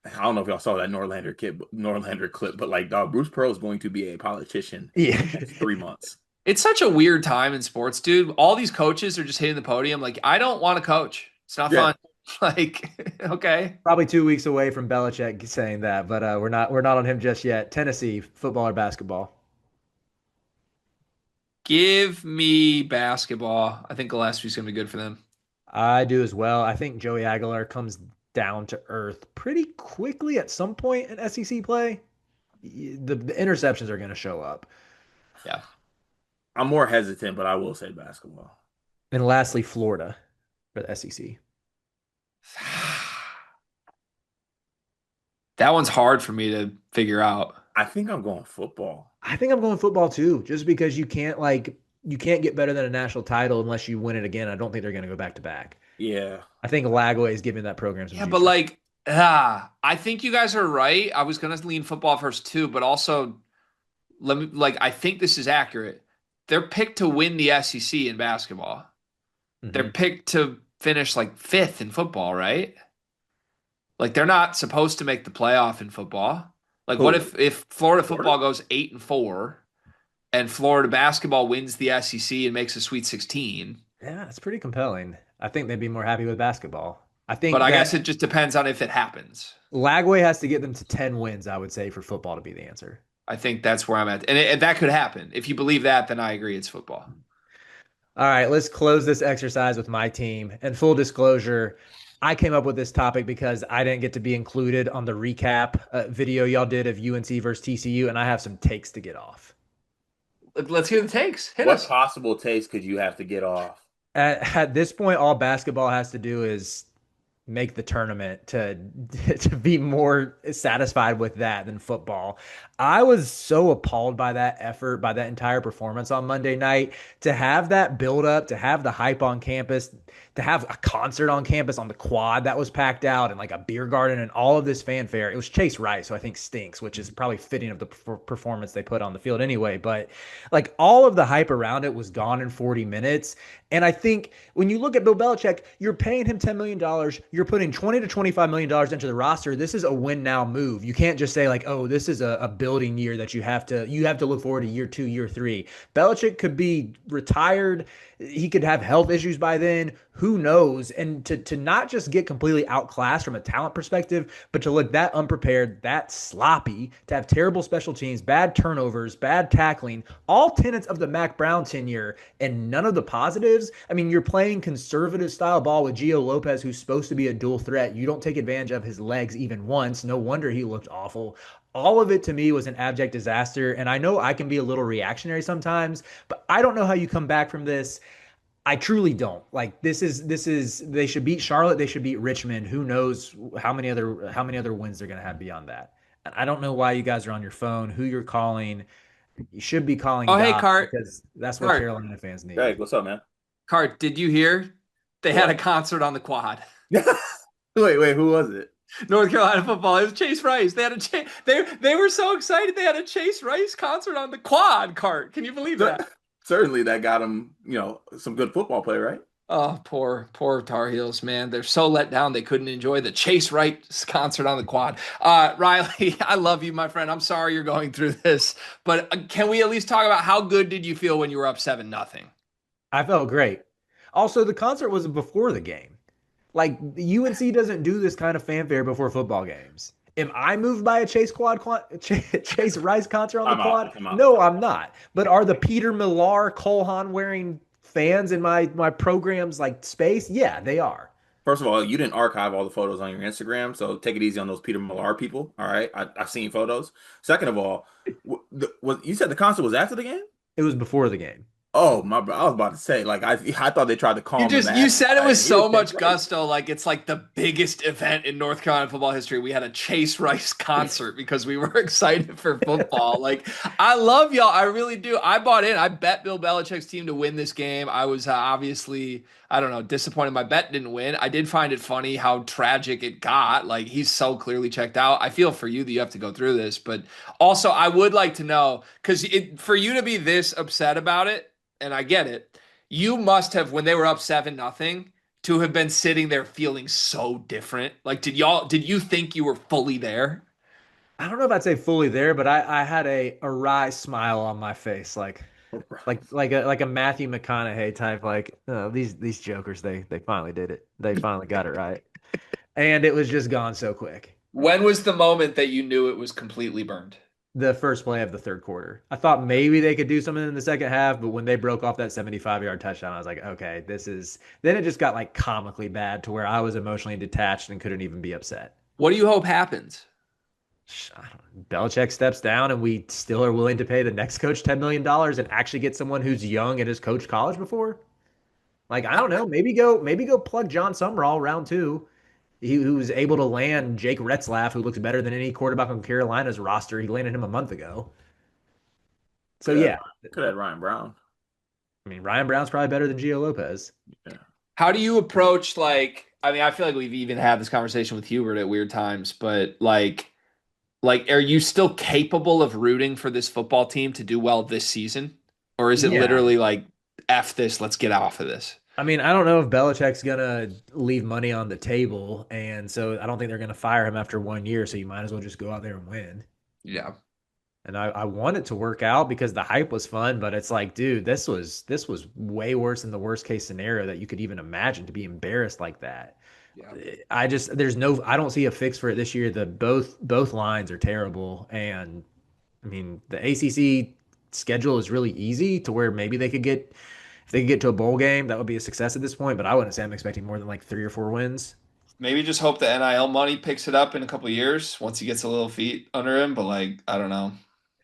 Speaker 3: I don't know if y'all saw that Norlander clip, but like, dog, Bruce Pearl is going to be a politician
Speaker 2: Yeah.
Speaker 3: in the next 3 months.
Speaker 1: It's such a weird time in sports, dude. All these coaches are just hitting the podium. Like, I don't want to coach. It's not
Speaker 3: Yeah.
Speaker 1: fun. Like, okay.
Speaker 2: Probably 2 weeks away from Belichick saying that, but we're not on him just yet. Tennessee football or basketball?
Speaker 1: Give me basketball. I think Gillespie's going to be good for them.
Speaker 2: I do as well. I think Joey Aguilar comes down to earth pretty quickly at some point in SEC play. The interceptions are going to show up.
Speaker 1: Yeah.
Speaker 3: I'm more hesitant, but I will say basketball.
Speaker 2: And lastly, Florida for the SEC.
Speaker 1: That one's hard for me to figure out.
Speaker 3: I think I'm going football.
Speaker 2: I think I'm going football too, just because you can't get better than a national title unless you win it again. I don't think they're going to go back to back.
Speaker 3: Yeah.
Speaker 2: I think Lagway is giving that program some
Speaker 1: Yeah, but
Speaker 2: juice right.
Speaker 1: like, I think you guys are right. I was gonna lean football first too, but also let me like I think this is accurate. They're picked to win the SEC in basketball. They're
Speaker 2: Mhm.
Speaker 1: picked to finish like fifth in football, right? Like they're not supposed to make the playoff in football. Like what
Speaker 3: Who?
Speaker 1: if Florida
Speaker 3: Florida?
Speaker 1: football goes 8-4 and Florida basketball wins the SEC and makes a Sweet 16?
Speaker 2: Yeah, it's pretty compelling. I think they'd be more happy with basketball. I
Speaker 1: But
Speaker 2: think
Speaker 1: I guess
Speaker 2: that
Speaker 1: it just depends on if it happens.
Speaker 2: Lagway has to get them to 10 wins, I would say, for football to be the answer.
Speaker 1: I think that's where I'm at. And that could happen. If you believe that, then I agree it's football.
Speaker 2: All right, let's close this exercise with my team. And full disclosure, I came up with this topic because I didn't get to be included on the recap video y'all did of UNC versus TCU, and I have some takes to get off.
Speaker 1: Let's hear the takes. Hit
Speaker 3: What
Speaker 1: us.
Speaker 3: possible taste could you have to get off?
Speaker 2: At this point, all basketball has to do is make the tournament to to be more satisfied with that than football. I was so appalled by that effort, by that entire performance on Monday night, to have that build up, to have the hype on campus, to have a concert on campus on the quad that was packed out and like a beer garden and all of this fanfare. It was Chase Rice, who I think stinks, which is probably fitting of the performance they put on the field anyway. But like all of the hype around it was gone in 40 minutes. And I think when you look at Bill Belichick, you're paying him $10 million. You're putting $20 to $25 million into the roster. This is a win now move. You can't just say like, oh, this is a building year that you have to look forward to year 2, year 3. Belichick could be retired. He could have health issues by then. Who knows? And to not just get completely outclassed from a talent perspective, but to look that unprepared, that sloppy, to have terrible special teams, bad turnovers, bad tackling, all tenets of the Mac Brown tenure and none of the positives. I mean, you're playing conservative style ball with Gio Lopez, who's supposed to be a dual threat. You don't take advantage of his legs even once. No wonder he looked awful. All of it to me was an abject disaster. And I know I can be a little reactionary sometimes, but I don't know how you come back from this. I truly don't. Like this is they should beat Charlotte, they should beat Richmond. Who knows how many other wins they're going to have beyond that. And I don't know why you guys are on your phone, who you're calling. You should be calling
Speaker 1: Oh, hey,
Speaker 2: God
Speaker 1: Cart.
Speaker 2: because that's what
Speaker 1: Cart.
Speaker 2: Carolina fans need.
Speaker 3: Hey, what's up, man?
Speaker 1: Cart, did you hear? They had a
Speaker 3: What?
Speaker 1: concert on the quad.
Speaker 3: Wait, who was it?
Speaker 1: North Carolina football. It was Chase Rice. They had they were so excited they had a Chase Rice concert on the quad. Cart. Can you believe that?
Speaker 3: Certainly that got him, some good football play, right?
Speaker 1: Oh, poor Tar Heels, man. They're so let down they couldn't enjoy the Chase Rice concert on the quad. Riley, I love you, my friend. I'm sorry you're going through this, but can we at least talk about how good did you feel when you were up 7-0?
Speaker 2: I felt great. Also, the concert was before the game. Like the UNC doesn't do this kind of fanfare before football games. Am I moved by a Chase Rice concert on the
Speaker 3: I'm out.
Speaker 2: quad?
Speaker 3: I'm out.
Speaker 2: No, I'm not. But are the Peter Millar, Cole Haan wearing fans in my program's like space? Yeah, they are.
Speaker 3: First of all, you didn't archive all the photos on your Instagram, so take it easy on those Peter Millar people. All right, I've seen photos. Second of all, you said the concert was after the game?
Speaker 2: It was before the game.
Speaker 3: Oh my! I was about to say, like I thought they tried to calm him
Speaker 1: You
Speaker 3: down.
Speaker 1: said it was
Speaker 3: He was
Speaker 1: so much
Speaker 3: Chase Rice.
Speaker 1: gusto, like it's like the biggest event in North Carolina football history. We had a Chase Rice concert because we were excited for football. Like I love y'all, I really do. I bought in. I bet Bill Belichick's team to win this game. I was obviously, I don't know, disappointed my bet didn't win. I did find it funny how tragic it got. Like he's so clearly checked out. I feel for you that you have to go through this, but also I would like to know because for you to be this upset about it, and I get it. You must have, when they were up 7-0, to have been sitting there feeling so different. Like, did you think you were fully there?
Speaker 2: I don't know if I'd say fully there, but I had a wry smile on my face, like a Matthew McConaughey type, like oh, these jokers, they finally did it. They finally got it right. And it was just gone so quick.
Speaker 1: When was the moment that you knew it was completely burned?
Speaker 2: The first play of the third quarter. I thought maybe they could do something in the second half, but when they broke off that 75-yard touchdown, I was like, okay, this is then it just got like comically bad to where I was emotionally detached and couldn't even be upset.
Speaker 1: What do you hope happens?
Speaker 2: I don't know. Belichick steps down and we still are willing to pay the next coach $10 million and actually get someone who's young and has coached college before. Like, I don't know. Maybe go plug John Sumrall round 2. He was able to land Jake Retzlaff, who looks better than any quarterback on Carolina's roster. He landed him a month ago. So
Speaker 3: Could have
Speaker 2: yeah,
Speaker 3: could have Ryan Brown.
Speaker 2: I mean Ryan Brown's probably better than Gio Lopez.
Speaker 3: Yeah.
Speaker 1: How do you approach like I mean, I feel like we've even had this conversation with Hubert at weird times, but like are you still capable of rooting for this football team to do well this season? Or is it
Speaker 2: Yeah.
Speaker 1: literally like F this, let's get off of this?
Speaker 2: I mean, I don't know if Belichick's gonna leave money on the table, and so I don't think they're gonna fire him after 1 year. So you might as well just go out there and win.
Speaker 1: Yeah.
Speaker 2: And I want it to work out because the hype was fun, but it's like, dude, this was way worse than the worst case scenario that you could even imagine to be embarrassed like that.
Speaker 1: Yeah.
Speaker 2: I don't see a fix for it this year. The both lines are terrible, and I mean the ACC schedule is really easy to where maybe they could get if they could get to a bowl game, that would be a success at this point. But I wouldn't say I'm expecting more than like 3 or 4 wins.
Speaker 1: Maybe just hope the NIL money picks it up in a couple of years once he gets a little feet under him. But like, I don't know.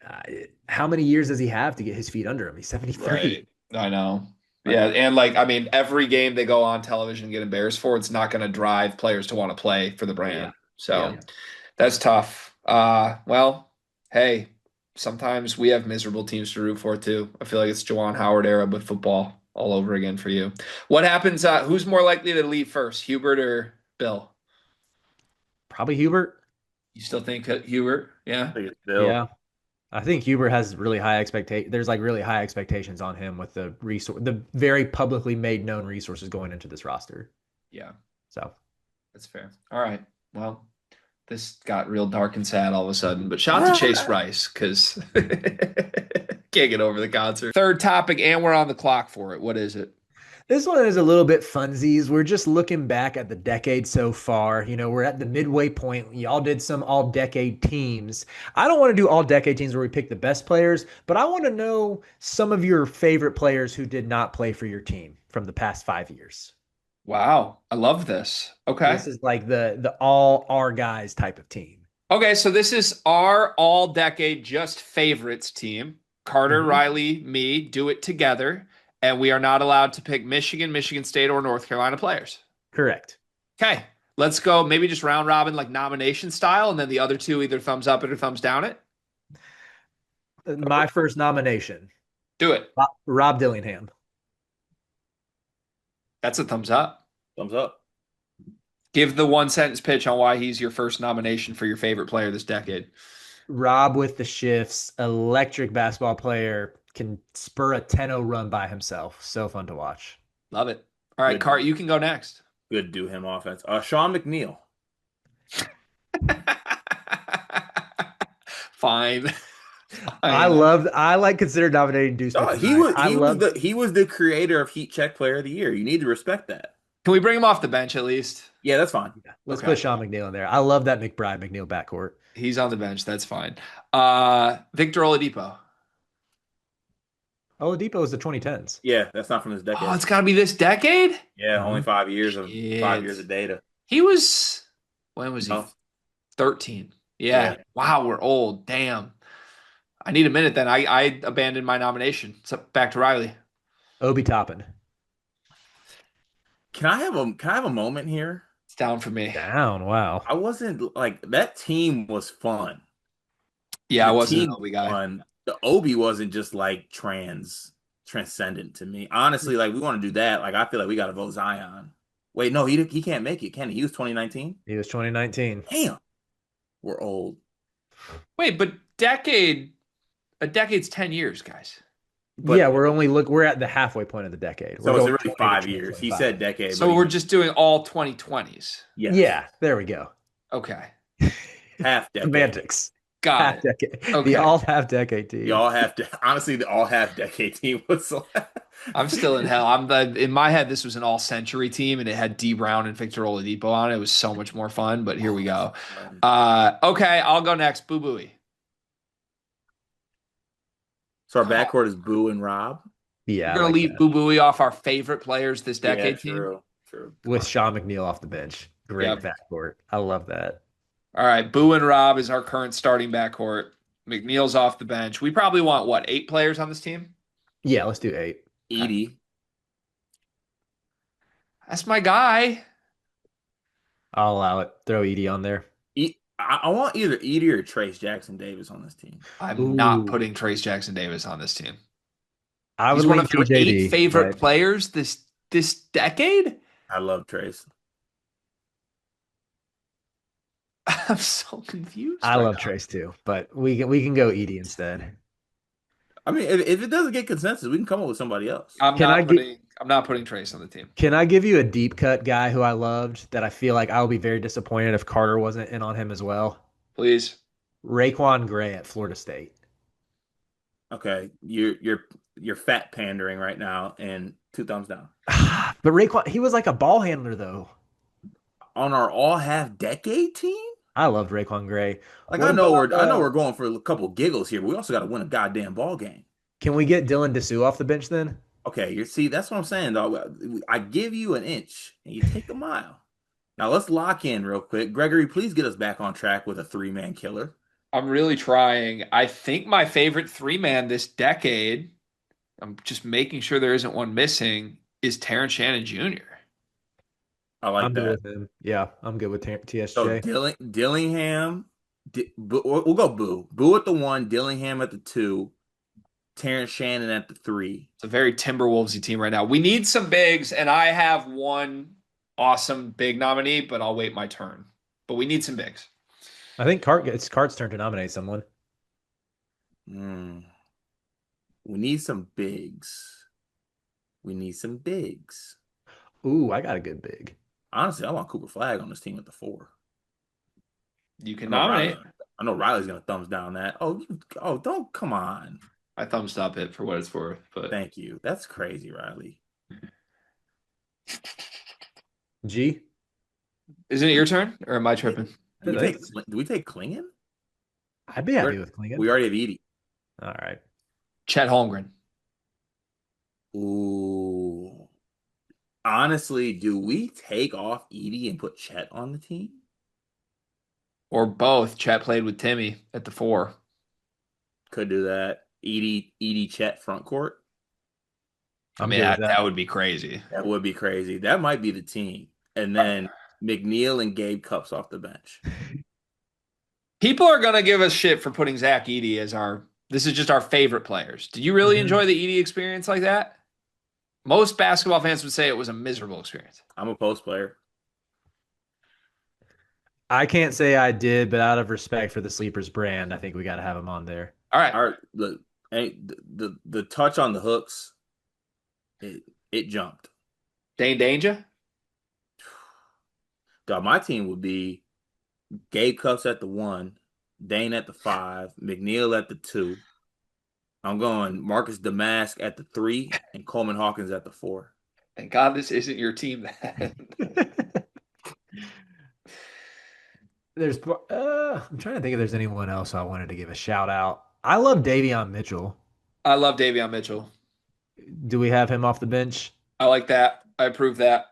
Speaker 2: Uh, how many years does he have to get his feet under him? He's 73.
Speaker 1: Right. I know. Yeah. And like, I mean, every game they go on television and get embarrassed for, it's not going to drive players to want to play for the
Speaker 2: Yeah.
Speaker 1: brand. So
Speaker 2: Yeah.
Speaker 1: that's tough. Well, hey, sometimes we have miserable teams to root for too. I feel like it's Juwan Howard era, but football all over again for you. What happens? Who's more likely to leave first, Hubert or Bill?
Speaker 2: Probably Hubert.
Speaker 1: You still think Hubert?
Speaker 3: I
Speaker 1: Yeah.
Speaker 3: think it's Bill.
Speaker 2: Yeah. I think Hubert has really high expectation. There's like really high expectations on him with the very publicly made known resources going into this roster.
Speaker 1: Yeah.
Speaker 2: So
Speaker 1: That's fair. All right. Well, this got real dark and sad all of a sudden, but shout out to Chase Rice because can't get over the concert. Third topic, and we're on the clock for it. What is it?
Speaker 2: this one is a little bit funsies. We're just looking back at the decade so far. We're at the midway point. Y'all did some all decade teams. I don't want to do all decade teams where we pick the best players, but I want to know some of your favorite players who did not play for your team from the past 5 years.
Speaker 1: Wow. I love this. Okay.
Speaker 2: This is like the all our guys type of team.
Speaker 1: Okay. So this is our all decade just favorites team. Carter,
Speaker 2: Mhm.
Speaker 1: Riley, me do it together. And we are not allowed to pick Michigan, Michigan State, or North Carolina players.
Speaker 2: Correct.
Speaker 1: Okay. Let's go maybe just round robin like nomination style, and then the other two either thumbs up it or thumbs down it.
Speaker 2: My first nomination,
Speaker 1: Do it.
Speaker 2: Rob Dillingham.
Speaker 1: That's a thumbs up.
Speaker 3: Thumbs up.
Speaker 1: Give the one sentence pitch on why he's your first nomination for your favorite player this decade.
Speaker 2: Rob with the shifts, electric basketball player, can spur a 10-0 run by himself. So fun to watch.
Speaker 1: Love it. All right,
Speaker 3: Good.
Speaker 1: Cart, you can go next.
Speaker 3: Good do him offense. Sean McNeil.
Speaker 1: Fine.
Speaker 2: I like consider dominating Deuce.
Speaker 3: He was the creator of Heat Check Player of the Year. You need to respect that.
Speaker 1: Can we bring him off the bench at least?
Speaker 3: Yeah, that's fine.
Speaker 2: Let's
Speaker 1: Okay.
Speaker 2: put Sean McNeil in there. I love that McBride McNeil backcourt.
Speaker 1: He's on the bench. That's fine. Victor Oladipo.
Speaker 2: Oladipo is the 2010s.
Speaker 3: Yeah, that's not from this decade.
Speaker 1: Oh, it's got to be this decade?
Speaker 3: Yeah, only 5 years of
Speaker 1: Shit.
Speaker 3: 5 years of data.
Speaker 1: He was, when was he?
Speaker 3: Oh.
Speaker 1: 13. Yeah.
Speaker 3: Yeah.
Speaker 1: Wow, we're old. Damn. I need a minute then. I abandoned my nomination. So back to Riley.
Speaker 2: Obi Toppin.
Speaker 3: Can I have a moment here?
Speaker 1: It's down for me.
Speaker 2: Down. Wow.
Speaker 3: I wasn't like that team was fun.
Speaker 1: Yeah, I
Speaker 3: The
Speaker 1: wasn't
Speaker 3: team
Speaker 1: an Obi guy.
Speaker 3: fun. The Obi wasn't just like transcendent to me. Honestly, like we want to do that. Like I feel like we got to vote Zion. Wait, no, he can't make it, can he? He was 2019.
Speaker 2: He was 2019.
Speaker 3: Damn, we're old.
Speaker 1: Wait, but a decade's 10 years, guys.
Speaker 3: But,
Speaker 2: yeah, we're at the halfway point of the decade.
Speaker 3: so
Speaker 2: We're
Speaker 3: it's
Speaker 2: going
Speaker 3: really
Speaker 2: 20 to
Speaker 3: 5 years. He
Speaker 2: 25.
Speaker 3: said decade.
Speaker 1: So
Speaker 3: but
Speaker 1: we're just doing all 2020s.
Speaker 3: yes.
Speaker 2: Yeah, there we go.
Speaker 1: Okay.
Speaker 3: half decade.
Speaker 2: Semantics.
Speaker 1: Got
Speaker 2: Half
Speaker 1: it.
Speaker 2: decade.
Speaker 1: Okay.
Speaker 2: The all half decade team.
Speaker 3: Y'all have to honestly the all half decade team was so
Speaker 1: I'm still in hell. In my head, this was an all century team and it had D Brown and Victor Oladipo on it. It was so much more fun, but here we go. Okay, I'll go next. Boo Booey.
Speaker 3: So our backcourt is Boo and Rob.
Speaker 2: Yeah.
Speaker 1: We're gonna leave Boo Booey off our favorite players this decade team.
Speaker 3: True.
Speaker 2: with Sean McNeil off the bench. Great
Speaker 1: Yep.
Speaker 2: backcourt. I love that.
Speaker 1: All right, Boo and Rob is our current starting backcourt. McNeil's off the bench. We probably want what, 8 players on this team?
Speaker 2: Yeah, let's do 8.
Speaker 3: Edie.
Speaker 1: That's my guy.
Speaker 2: I'll allow it. Throw Edie on there.
Speaker 3: I want either Edie or Trace Jackson Davis on this team.
Speaker 1: I'm not
Speaker 2: Ooh,
Speaker 1: putting Trace Jackson Davis on this team.
Speaker 2: I would
Speaker 1: He's one
Speaker 2: lean
Speaker 1: of your eight
Speaker 2: TJD,
Speaker 1: favorite
Speaker 2: but
Speaker 1: players this decade.
Speaker 3: I love Trace.
Speaker 1: I'm so confused
Speaker 2: I
Speaker 1: right
Speaker 2: love
Speaker 1: now.
Speaker 2: Trace too. But we can go Edie instead.
Speaker 3: I mean, if it doesn't get consensus, we can come up with somebody else.
Speaker 2: Can I get?
Speaker 1: I'm not putting Trace on the team.
Speaker 2: Can I give you a deep cut guy who I loved that I feel like I would be very disappointed if Carter wasn't in on him as well?
Speaker 1: Please.
Speaker 2: Raquan Gray at Florida State.
Speaker 3: Okay, you're fat pandering right now, and two thumbs down.
Speaker 2: But Raquan, he was like a ball handler though.
Speaker 3: On our all half decade team?
Speaker 2: I loved Raquan Gray.
Speaker 3: Like
Speaker 2: What about
Speaker 3: I know we're going for a couple giggles here, but we also got to win a goddamn ball game.
Speaker 2: can we get Dylan Dessou off the bench then?
Speaker 3: Okay, you see, that's what I'm saying, dog. I give you an inch and you take a mile. Now let's lock in real quick. Gregory, please get us back on track with a three-man killer.
Speaker 1: I'm really trying. I think my favorite three-man this decade, I'm just making sure there isn't one missing, is Terrence Shannon Jr.
Speaker 3: I like
Speaker 2: I'm good
Speaker 3: that.
Speaker 2: with him. Yeah, I'm good with
Speaker 3: So
Speaker 2: TSJ.
Speaker 3: Dillingham, we'll go Boo. Boo at the one, Dillingham at the two, Terrence Shannon at the three.
Speaker 1: It's a very Timberwolvesy team right now. We need some bigs, and I have one awesome big nominee, but I'll wait my turn. But we need some bigs.
Speaker 2: I think it's Cart's turn to nominate someone.
Speaker 3: Mm, we need some bigs. We need some bigs.
Speaker 2: Ooh, I got a good big.
Speaker 3: Honestly, I want Cooper Flag on this team at the four.
Speaker 1: You can
Speaker 3: I know Riley.
Speaker 1: nominate.
Speaker 3: I know Riley's gonna thumbs down that. Oh, don't come on.
Speaker 1: I thumbs up it for what it's worth, but
Speaker 3: Thank you. That's crazy, Riley.
Speaker 2: G.
Speaker 1: isn't it your turn or am I tripping?
Speaker 3: Do we take Klingon?
Speaker 2: I'd be happy with Klingon.
Speaker 3: We already have Edie.
Speaker 2: All right.
Speaker 1: Chet Holmgren.
Speaker 3: Ooh. Honestly, do we take off Edie and put Chet on the team?
Speaker 1: Or both. Chet played with Timmy at the four.
Speaker 3: Could do that. Edie, Chet front court.
Speaker 1: I mean, that would be crazy.
Speaker 3: That would be crazy. That might be the team. And then McNeil and Gabe Cups off the bench.
Speaker 1: People are going to give us shit for putting Zach Edey as this is just our favorite players. Do you really enjoy the Edey experience like that? Most basketball fans would say it was a miserable experience.
Speaker 3: I'm a post player.
Speaker 2: I can't say I did, but out of respect for the Sleepers brand, I think we got to have him on there.
Speaker 1: All right.
Speaker 3: Look, the touch on the hooks, it jumped.
Speaker 1: Dane Danger?
Speaker 3: God, my team would be Gabe Cups at the one, Dane at the five, McNeil at the two. I'm going Marcus Damask at the three, and Coleman Hawkins at the four.
Speaker 1: Thank God this isn't your team then.
Speaker 2: I'm trying to think if there's anyone else I wanted to give a shout out. I love Davion Mitchell.
Speaker 1: I love Davion Mitchell.
Speaker 2: Do we have him off the bench?
Speaker 1: I like that. I approve that.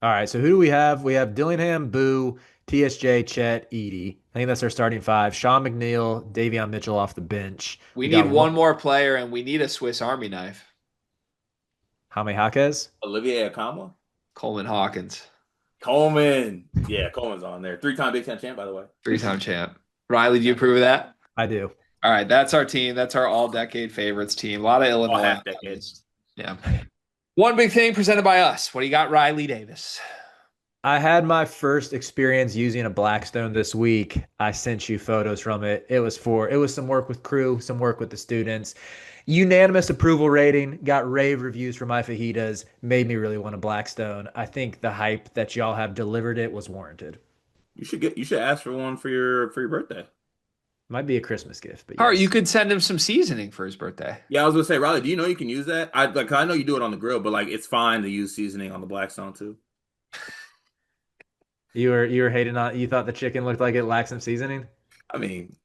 Speaker 2: All right, so who do we have? We have Dillingham, Boo, TSJ, Chet, Edie. I think that's our starting five. Sean McNeil, Davion Mitchell off the bench.
Speaker 1: We need one more player, and we need a Swiss Army knife.
Speaker 2: Jaime Jaquez?
Speaker 3: Olivier Akama?
Speaker 1: Coleman Hawkins.
Speaker 3: Coleman. Yeah, Coleman's on there. Three-time Big Ten champ, by the way.
Speaker 1: Three-time champ. Riley, do you approve of that?
Speaker 2: I do.
Speaker 1: All right, that's our team. That's our all-decade favorites team. A lot of Illinois.
Speaker 3: All half decades.
Speaker 1: Yeah. One big thing presented by us. What do you got, Riley Davis?
Speaker 2: I had my first experience using a Blackstone this week. I sent you photos from it. It was some work with crew, some work with the students. Unanimous approval rating, got rave reviews for my fajitas, made me really want a Blackstone. I think the hype that y'all have delivered it was warranted.
Speaker 3: You should ask for one for your birthday.
Speaker 2: Might be a Christmas gift, but
Speaker 1: All right,
Speaker 2: yes.
Speaker 1: you could send him some seasoning for his birthday.
Speaker 3: Yeah, I was gonna say, Riley, do you know you can use that? I know you do it on the grill, but like it's fine to use seasoning on the Blackstone too.
Speaker 2: You were hating on you thought the chicken looked like it lacked some seasoning?
Speaker 3: I mean,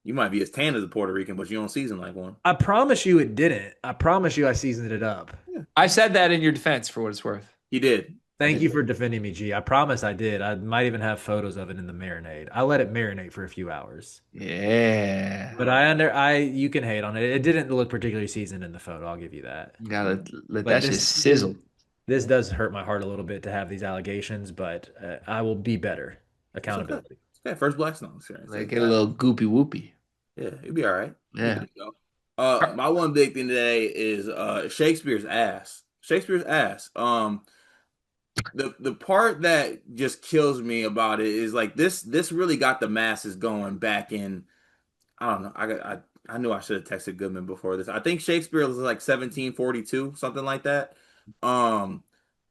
Speaker 3: you might be as tan as a Puerto Rican, but you don't season like one.
Speaker 2: I promise you it didn't. I promise you I seasoned it up.
Speaker 3: Yeah.
Speaker 1: I said that in your defense for what it's worth.
Speaker 3: He did.
Speaker 2: Thank you for defending me, G. I promise I did. I might even have photos of it in the marinade. I let it marinate for a few hours.
Speaker 1: Yeah.
Speaker 2: But you can hate on it. It didn't look particularly seasoned in the photo. I'll give you that.
Speaker 1: You gotta let that shit sizzle.
Speaker 2: This does hurt my heart a little bit to have these allegations, but I will be better.
Speaker 3: It's okay.
Speaker 2: Accountability.
Speaker 3: It's okay. First Black Song experience.
Speaker 1: Like get a little goopy whoopy.
Speaker 3: Yeah, it'll be all right. Be
Speaker 1: Yeah.
Speaker 3: good to go. My one big thing today is Shakespeare's ass. Shakespeare's ass. The part that just kills me about it is like this really got the masses going back in. I don't know. I knew I should have texted Goodman before this. I think Shakespeare was like 1742, something like that. Um,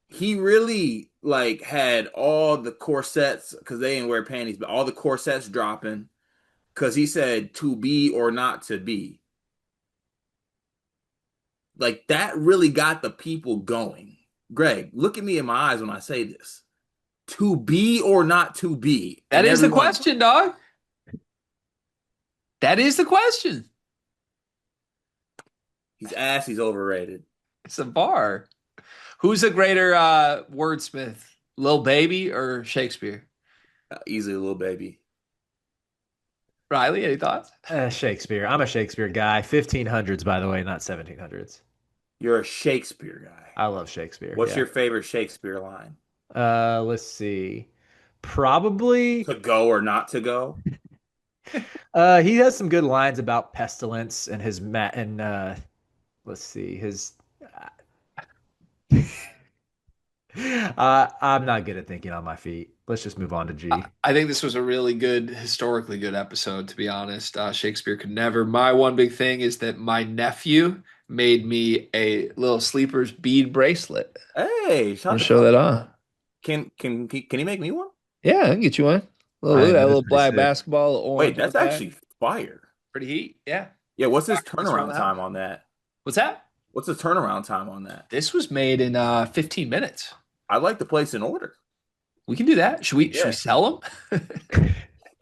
Speaker 3: he really like had all the corsets because they didn't wear panties, but all the corsets dropping because he said to be or not to be. Like that really got the people going. Greg, look at me in my eyes when I say this. To be or not to be.
Speaker 1: That is the question, dog. That is the question.
Speaker 3: He's overrated.
Speaker 1: It's a bar. Who's a greater wordsmith, Lil Baby or Shakespeare?
Speaker 3: Easily a little baby.
Speaker 1: Riley, any thoughts?
Speaker 2: Shakespeare. I'm a Shakespeare guy. 1500s, by the way, not 1700s.
Speaker 3: You're a Shakespeare guy.
Speaker 2: I love Shakespeare.
Speaker 3: What's your favorite Shakespeare line?
Speaker 2: Let's see. Probably
Speaker 3: To go or not to go?
Speaker 2: he has some good lines about pestilence and his let's see his I'm not good at thinking on my feet. Let's just move on to G.
Speaker 1: I think this was a really good, historically good episode, to be honest. Shakespeare could never. My one big thing is that my nephew made me a little sleepers bead bracelet.
Speaker 3: Hey,
Speaker 1: I'll show that on.
Speaker 3: Can he make me one?
Speaker 1: Yeah, I can get you one. That little black basketball.
Speaker 3: Orange. Wait, that's actually fire.
Speaker 1: Pretty heat. Yeah.
Speaker 3: Yeah. What's his turnaround time on that?
Speaker 1: What's that?
Speaker 3: What's the turnaround time on that?
Speaker 1: This was made in 15 minutes.
Speaker 3: I'd like to place an order.
Speaker 1: We can do that. Should we sell them?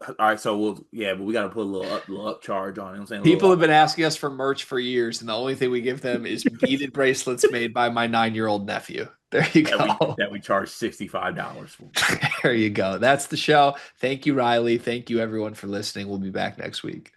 Speaker 3: All right, so but we got to put a little up charge on it. I'm saying
Speaker 1: people have been asking us for merch for years, and the only thing we give them is beaded bracelets made by my 9-year-old nephew. There you go.
Speaker 3: That we charge $65 for.
Speaker 1: There you go. That's the show. Thank you, Riley. Thank you, everyone, for listening. We'll be back next week.